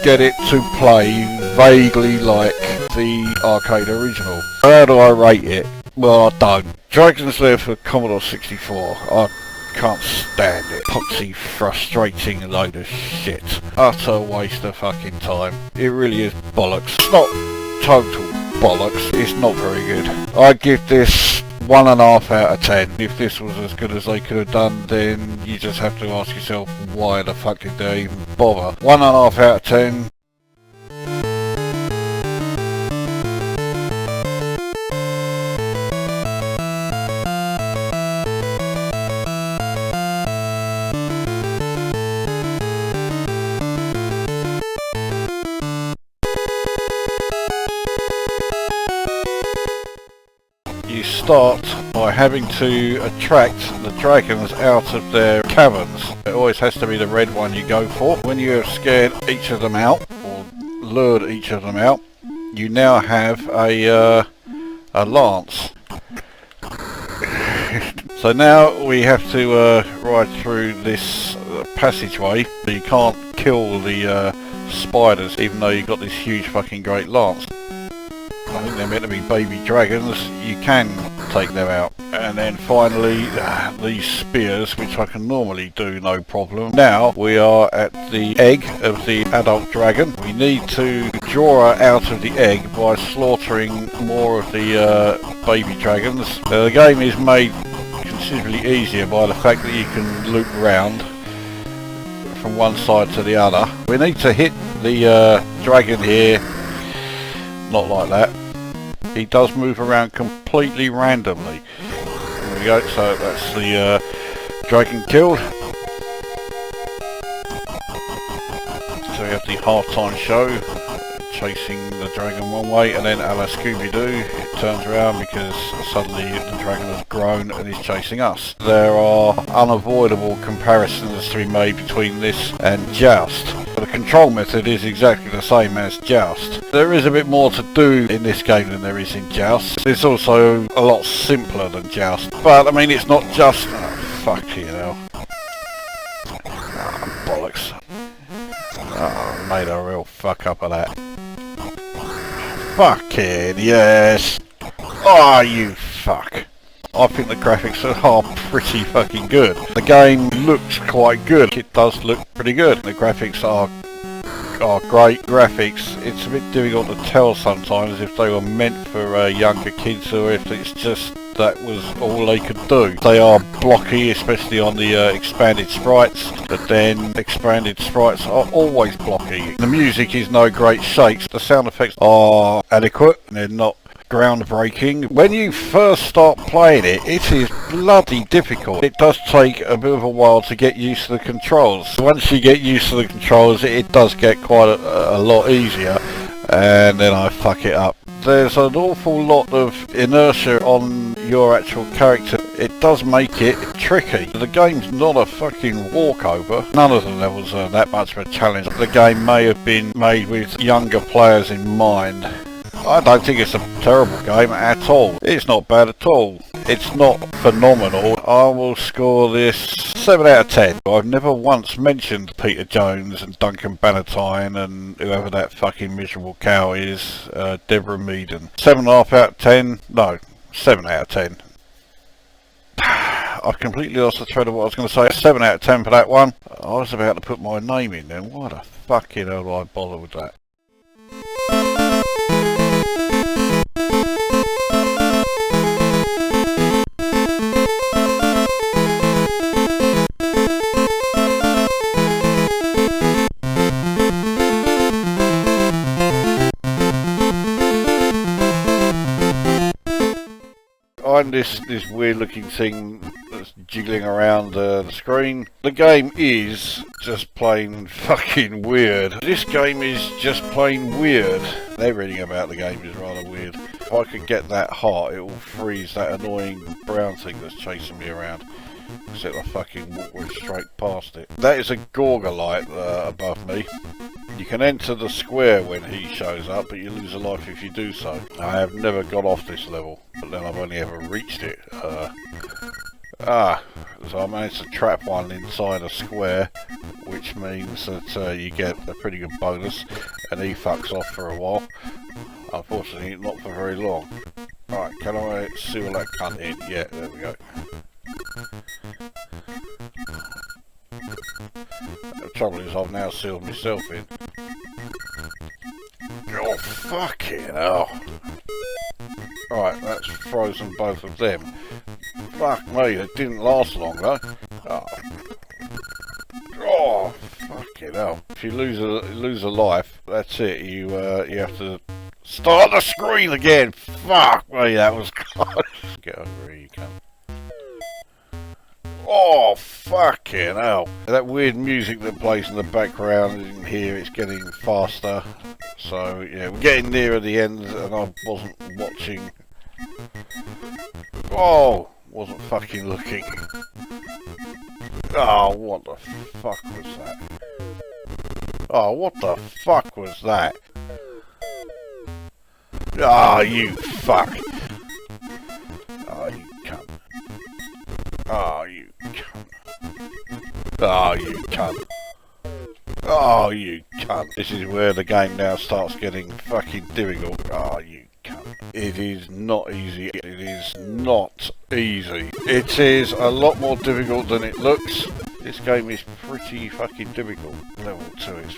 get it to play vaguely like the arcade original. How do I rate it? Well, I don't. Dragon's Lair for Commodore 64. I can't stand it. Poxy, frustrating load of shit. Utter waste of fucking time. It really is bollocks. It's not total bollocks. It's not very good. I give this 1.5 out of 10. If this was as good as they could have done, then you just have to ask yourself why the fuck did they even bother. 1.5 out of 10. You start by having to attract the dragons out of their caverns. It always has to be the red one you go for. When you have scared each of them out, or lured each of them out, you now have a lance. So now we have to ride through this passageway. You can't kill the spiders, even though you've got this huge fucking great lance. I think they're meant to be baby dragons. You can take them out. And then finally these spears, which I can normally do no problem. Now we are at the egg of the adult dragon. We need to draw her out of the egg by slaughtering more of the baby dragons. The game is made considerably easier by the fact that you can loop around from one side to the other. We need to hit the dragon here, not like that. He does move around completely randomly. There we go, so that's the dragon killed. So we have the half-time show, chasing the dragon one way, and then a la Scooby-Doo, it turns around because suddenly the dragon has grown and is chasing us. There are unavoidable comparisons to be made between this and Joust. The control method is exactly the same as Joust. There is a bit more to do in this game than there is in Joust. It's also a lot simpler than Joust. But I mean, it's not just... Oh, fuck you know. Oh, bollocks. Oh, I made a real fuck up of that. Fucking yes! Oh, you fuck. I think the graphics are pretty fucking good. The game looks quite good. It does look pretty good. The graphics are great graphics. It's a bit difficult to tell sometimes if they were meant for younger kids or if it's just that was all they could do. They are blocky, especially on the expanded sprites, but then expanded sprites are always blocky. The music is no great shakes. The sound effects are adequate. They're not groundbreaking. When you first start playing it, it is bloody difficult. It does take a bit of a while to get used to the controls. Once you get used to the controls, it does get quite a lot easier, and then I fuck it up. There's an awful lot of inertia on your actual character. It does make it tricky. The game's not a fucking walkover. None of the levels are that much of a challenge. The game may have been made with younger players in mind. I don't think it's a terrible game at all. It's not bad at all. It's not phenomenal. I will score this 7 out of 10. I've never once mentioned Peter Jones and Duncan Bannatyne and whoever that fucking miserable cow is, Deborah Meaden. 7.5 out of 10? No, 7 out of 10. I've completely lost the thread of what I was going to say. 7 out of 10 for that one. I was about to put my name in then. Why the fucking hell do I bother with that? This weird looking thing that's jiggling around the screen. The game is just plain fucking weird. This game is just plain weird. Everything about the game is rather weird. If I could get that hot, it will freeze that annoying brown thing that's chasing me around. Except I fucking walk straight past it. That is a Gorgolite above me. You can enter the square when he shows up, but you lose a life if you do so. I have never got off this level, but then I've only ever reached it. So I managed to trap one inside a square, which means that you get a pretty good bonus, and he fucks off for a while. Unfortunately, not for very long. Alright, can I seal that cunt in? Yeah, there we go. The trouble is I've now sealed myself in. Oh, fucking hell. Right, that's frozen both of them. Fuck me, it didn't last long though. Oh, fucking hell. If you lose a life, that's it. You have to start the screen again. Fuck me, that was close. Get over here, you cunt. Oh, fucking hell. That weird music that plays in the background in here, it's getting faster. So, yeah, we're getting nearer the end and I wasn't watching. Oh, wasn't fucking looking. Oh, what the fuck was that? Oh, what the fuck was that? Ah, oh, you fuck. Oh, you cunt. Oh, you cunt. Oh, you cunt. Oh, you cunt. This is where the game now starts getting fucking difficult. Oh, you cunt. It is not easy. It is not easy. It is a lot more difficult than it looks. This game is pretty fucking difficult. Level 2 is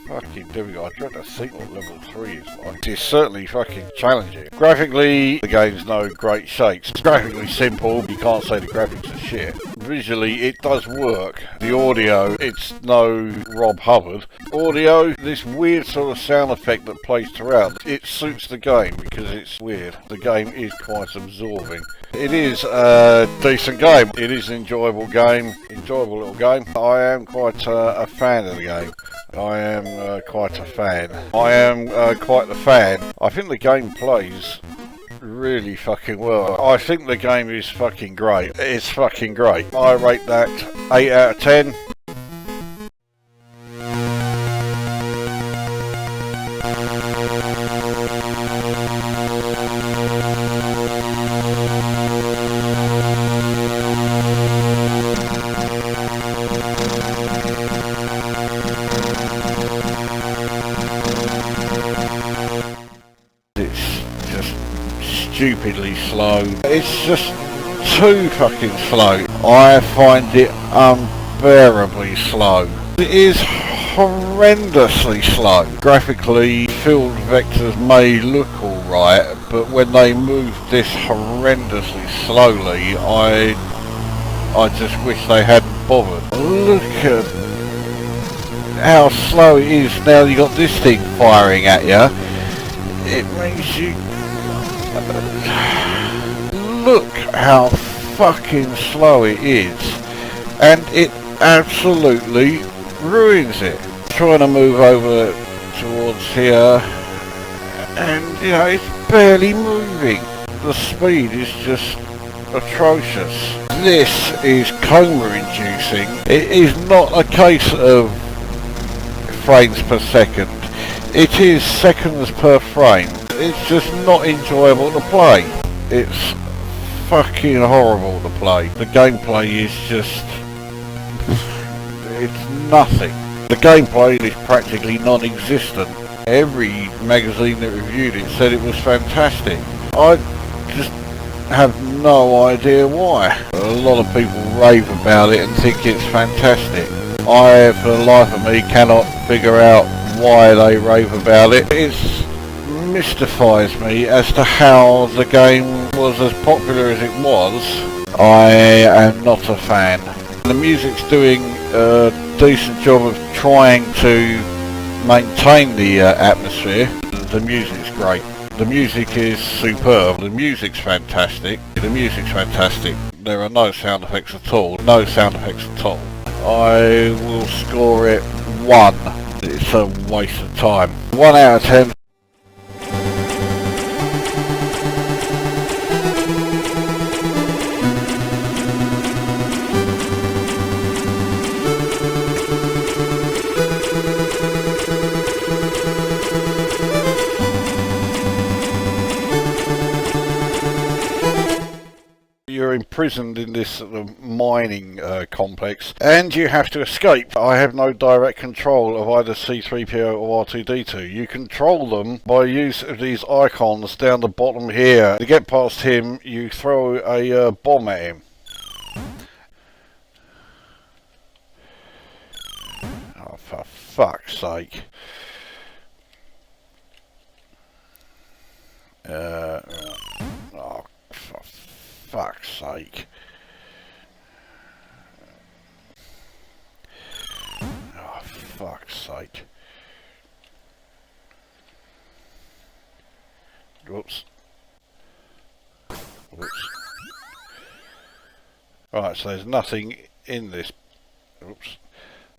fucking difficult. I dread to think what level 3 is like. It is certainly fucking challenging. Graphically, the game's no great shakes. It's graphically simple, you can't say the graphics are shit. Visually, it does work. The audio, it's no Rob Hubbard. Audio, this weird sort of sound effect that plays throughout, it suits the game because it's weird. The game is quite absorbing. It is a decent game. It is an enjoyable game. Enjoyable little game. I am quite a fan of the game. I am quite a fan. I am quite the fan. I think the game plays really fucking well. I think the game is fucking great. It's fucking great. I rate that 8 out of 10. Stupidly slow. It's just too fucking slow. I find it unbearably slow. It is horrendously slow. Graphically, field vectors may look alright, but when they move this horrendously slowly, I just wish they hadn't bothered. Look at how slow it is now you got this thing firing at you. It makes you... Look how fucking slow it is, and it absolutely ruins it. Trying to move over towards here, and you know, it's barely moving. The speed is just atrocious. This is coma inducing. It is not a case of frames per second. It is seconds per frame. It's just not enjoyable to play. It's fucking horrible to play. The gameplay is just... it's nothing. The gameplay is practically non-existent. Every magazine that reviewed it said it was fantastic. I just have no idea why. A lot of people rave about it and think it's fantastic. I, for the life of me, cannot figure out why they rave about it. It mystifies me as to how the game was as popular as it was. I am not a fan. The music's doing a decent job of trying to maintain the atmosphere. The music's great. The music is superb. The music's fantastic. The music's fantastic. There are no sound effects at all. No sound effects at all. I will score it 1. It's a waste of time. 1 out of 10. You're imprisoned in this mining complex and you have to escape. I have no direct control of either C-3PO or R2-D2. You control them by use of these icons down the bottom here. To get past him, you throw a bomb at him. Oh, for fuck's sake. Oh, for fuck's sake. Oh, fuck's sake. Whoops. Whoops. Right, so there's nothing in this. Oops.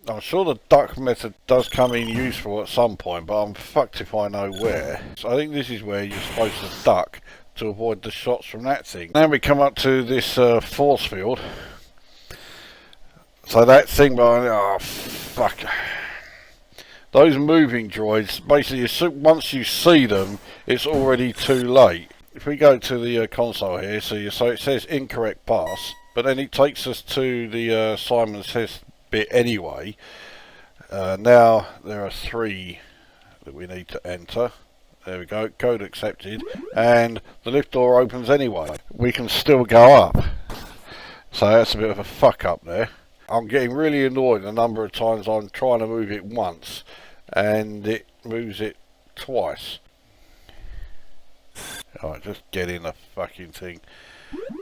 I'm sure the duck method does come in useful at some point, but I'm fucked if I know where. So I think this is where you're supposed to duck to avoid the shots from that thing. Now we come up to this force field. So that thing behind it, oh fuck. Those moving droids, basically once you see them, it's already too late. If we go to the console here, so it says incorrect pass, but then it takes us to the Simon Says bit anyway. Now there are 3 that we need to enter. There we go, code accepted, and the lift door opens anyway. We can still go up. So that's a bit of a fuck up there. I'm getting really annoyed the number of times I'm trying to move it once and it moves it twice. Alright, just get in the fucking thing.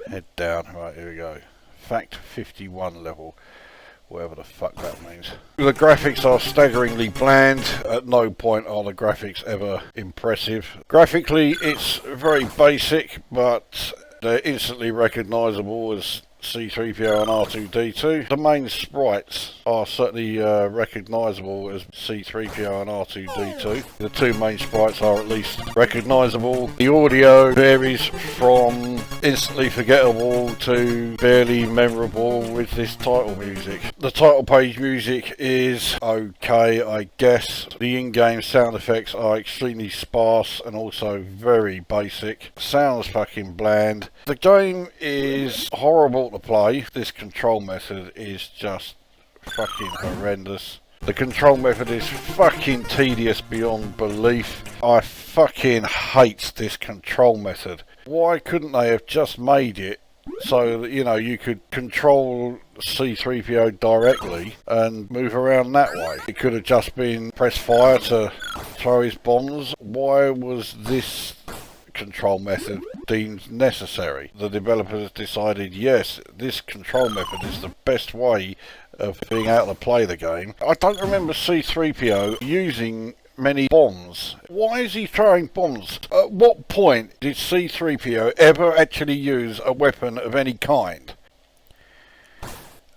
Head down. Right, here we go. Fact 51 level. Whatever the fuck that means. The graphics are staggeringly bland. At no point are the graphics ever impressive. Graphically, it's very basic, but they're instantly recognisable as C-3PO and R2-D2. The main sprites are certainly recognisable as C-3PO and R2-D2. The 2 main sprites are at least recognisable. The audio varies from instantly forgettable to barely memorable with this title music. The title page music is okay, I guess. The in-game sound effects are extremely sparse and also very basic. Sounds fucking bland. The game is horrible to play. This control method is just fucking horrendous. The control method is fucking tedious beyond belief. I fucking hate this control method. Why couldn't they have just made it so that, you know, you could control C-3PO directly and move around that way? It could have just been press fire to throw his bombs. Why was this control method deemed necessary? The developers decided, yes, this control method is the best way of being able to play the game. I don't remember C-3PO using many bombs. Why is he throwing bombs? At what point did C-3PO ever actually use a weapon of any kind?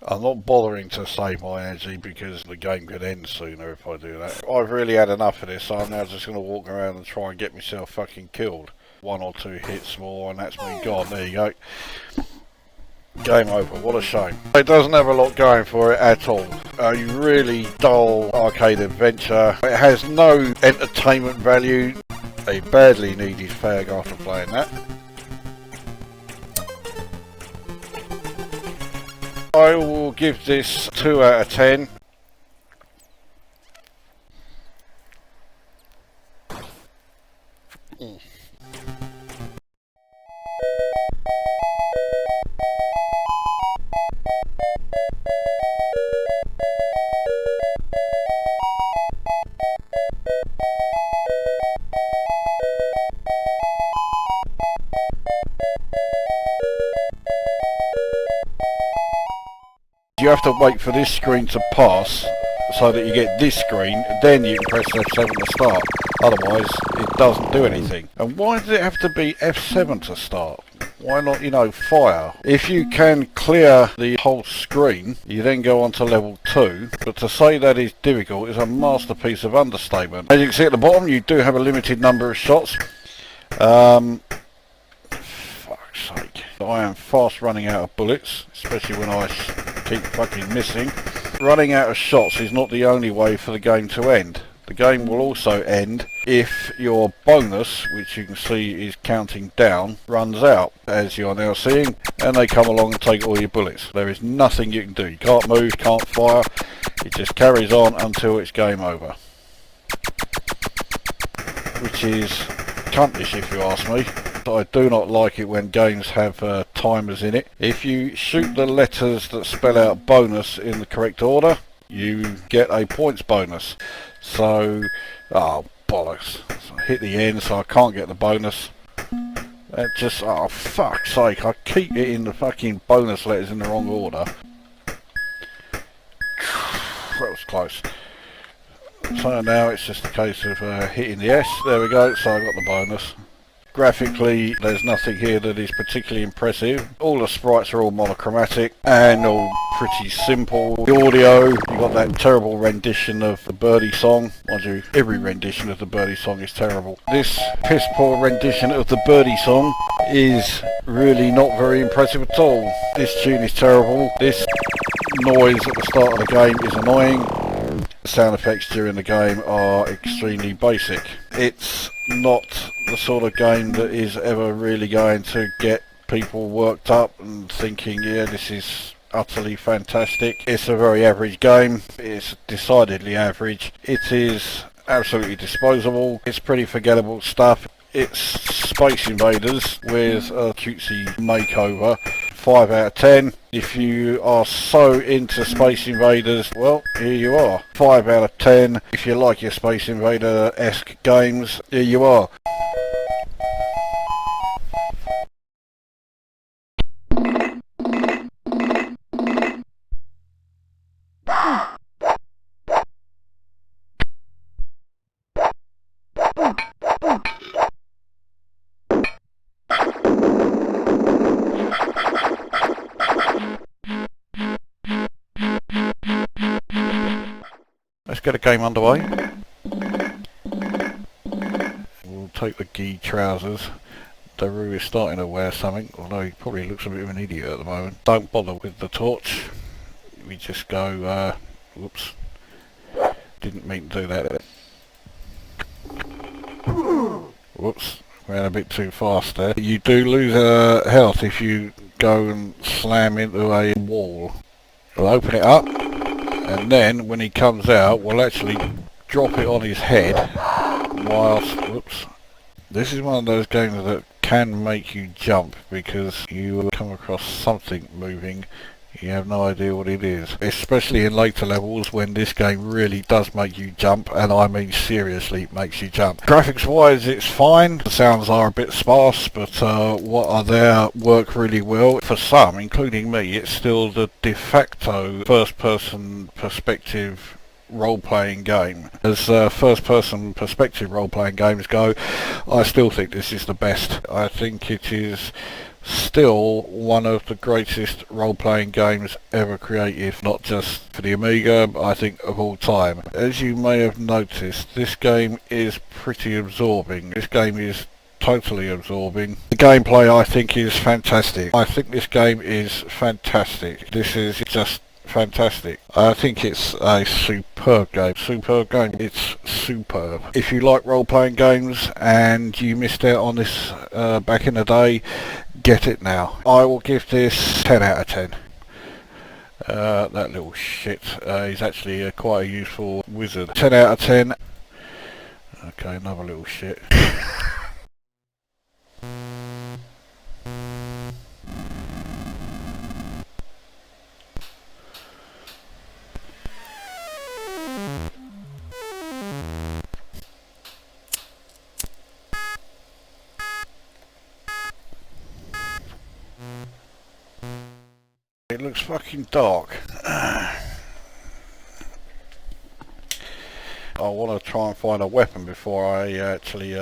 I'm not bothering to save my energy because the game could end sooner if I do that. I've really had enough of this, so I'm now just going to walk around and try and get myself fucking killed. 1 or 2 hits more and that's me gone. There you go. Game over. What a shame. It doesn't have a lot going for it at all. A really dull arcade adventure. It has no entertainment value. A badly needed fag after playing that. I will give this 2 out of 10. You have to wait for this screen to pass so that you get this screen, then you can press F7 to start. Otherwise, it doesn't do anything. And why does it have to be F7 to start? Why not, you know, fire? If you can clear the whole screen, you then go on to level 2. But to say that is difficult is a masterpiece of understatement. As you can see at the bottom, you do have a limited number of shots. Fuck's sake. I am fast running out of bullets, especially when I keep fucking missing. Running out of shots is not the only way for the game to end. The game will also end if your bonus, which you can see is counting down, runs out, as you're now seeing, and they come along and take all your bullets. There is nothing you can do. You can't move, can't fire. It just carries on until it's game over. Which is cuntish if you ask me. I do not like it when games have timers in it. If you shoot the letters that spell out bonus in the correct order, you get a points bonus. So, oh bollocks. So I hit the end so I can't get the bonus. That just, oh fuck's sake, I keep hitting the fucking bonus letters in the wrong order. That was close. So now it's just a case of hitting the S. There we go, so I got the bonus. Graphically, there's nothing here that is particularly impressive. All the sprites are all monochromatic and all pretty simple. The audio, you got that terrible rendition of the Birdie song. Mind you, every rendition of the Birdie song is terrible. This piss poor rendition of the Birdie song is really not very impressive at all. This tune is terrible. This noise at the start of the game is annoying. The sound effects during the game are extremely basic. It's not the sort of game that is ever really going to get people worked up and thinking, yeah, this is utterly fantastic. It's a very average game. It's decidedly average. It is absolutely disposable. It's pretty forgettable stuff. It's Space Invaders with a cutesy makeover. 5 out of 10. If you are so into Space Invaders, well, here you are. 5 out of 10. If you like your Space Invader-esque games, here you are. Let's get a game underway. We'll take the gi trousers. Daru is starting to wear something, although he probably looks a bit of an idiot at the moment. Don't bother with the torch. We just go, whoops. Didn't mean to do that. Whoops, ran a bit too fast there. You do lose health if you go and slam into a wall. We'll open it up. And then when he comes out, we'll actually drop it on his head whilst, whoops. This is one of those games that can make you jump because you come across something moving, you have no idea what it is. Especially in later levels when this game really does make you jump, and I mean seriously makes you jump. Graphics wise it's fine, the sounds are a bit sparse, but what are there work really well. For some, including me, it's still the de facto first person perspective role-playing game. As first-person perspective role-playing games go, I still think this is the best. I think it is still one of the greatest role-playing games ever created, not just for the Amiga, but I think of all time. As you may have noticed, this game is pretty absorbing. This game is totally absorbing. The gameplay I think is fantastic. I think this game is fantastic. This is just fantastic. I think it's a superb game. Superb game. It's superb. If you like role-playing games and you missed out on this back in the day, get it now. I will give this 10 out of 10. That little shit. He's actually quite a useful wizard. 10 out of 10. Okay, another little shit. It looks fucking dark. I want to try and find a weapon before I actually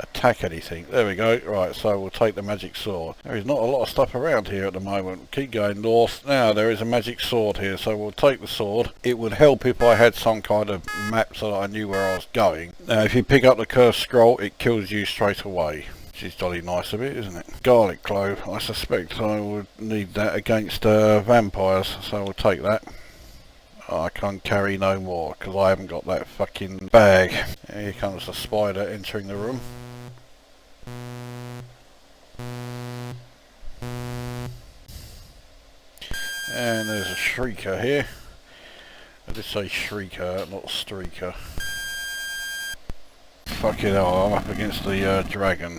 attack anything. There we go. Right, so we'll take the magic sword. There is not a lot of stuff around here at the moment. Keep going north. Now there is a magic sword here, so we'll take the sword. It would help if I had some kind of map so that I knew where I was going. Now if you pick up the cursed scroll, it kills you straight away. Which is jolly nice of it, isn't it? Garlic clove. I suspect I would need that against vampires, so we'll take that. I can't carry no more because I haven't got that fucking bag. Here comes the spider entering the room. And there's a shrieker here. I did say shrieker, not streaker. Fucking hell, I'm up against the dragon.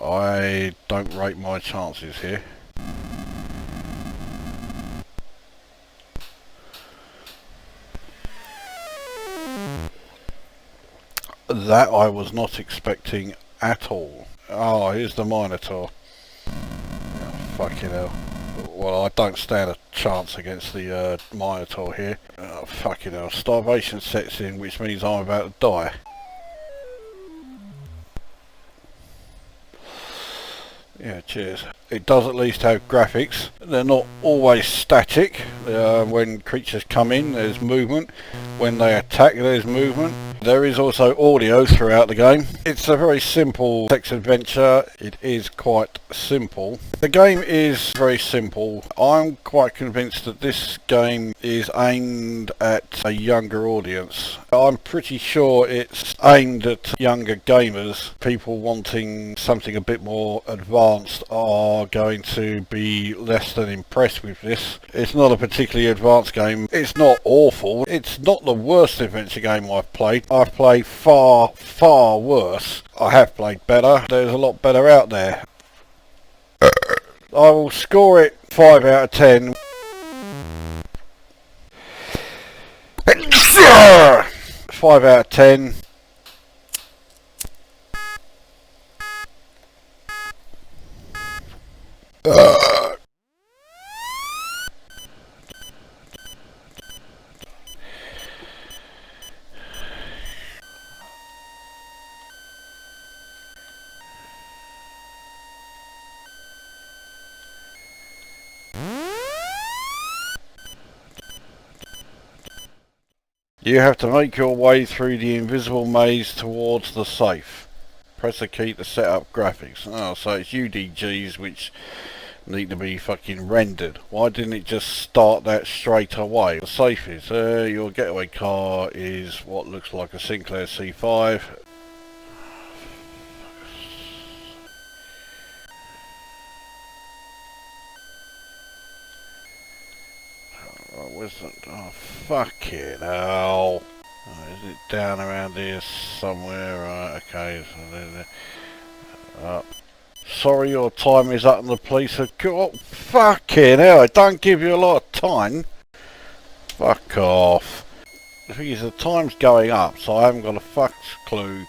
I don't rate my chances here. That I was not expecting at all. Oh, here's the Minotaur. Oh, fucking hell. Well, I don't stand a chance against the Minotaur here. Oh, fucking hell. Starvation sets in, which means I'm about to die. Yeah, cheers. It does at least have graphics. They're not always static. When creatures come in, there's movement. When they attack, there's movement. There is also audio throughout the game. It's a very simple text adventure. It is quite simple. The game is very simple. I'm quite convinced that this game is aimed at a younger audience. I'm pretty sure it's aimed at younger gamers. People wanting something a bit more advanced are going to be less than impressed with this. It's not a particularly advanced game. It's not awful. It's not the worst adventure game I've played. I've played far, far worse. I have played better. There's a lot better out there. I will score it 5 out of 10. 5 out of 10. You have to make your way through the invisible maze towards the safe. Press a key to set up graphics. Oh, so it's UDGs which need to be fucking rendered. Why didn't it just start that straight away? The safe is, your getaway car is what looks like a Sinclair C5. Oh, fucking hell. Oh, isn't it down around here somewhere? Right, okay. So sorry, your time is up and the police have got... Fucking hell, it don't give you a lot of time. Fuck off. The thing is, the time's going up, so I haven't got a fuck's clue,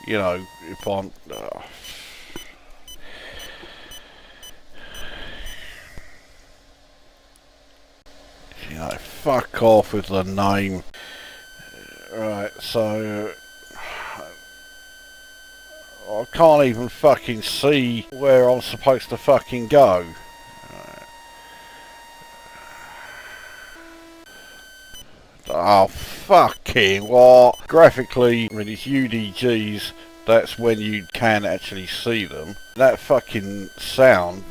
you know, if I'm... You know, fuck off with the name. Right, so I can't even fucking see where I'm supposed to fucking go. Oh, fucking what? Graphically, when it's UDGs, that's when you can actually see them. That fucking sound,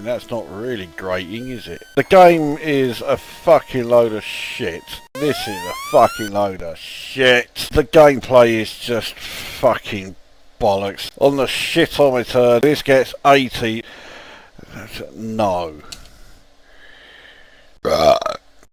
that's not really grating, is it? The game is a fucking load of shit. This is a fucking load of shit. The gameplay is just fucking bollocks. On the shitometer, this gets 80. No.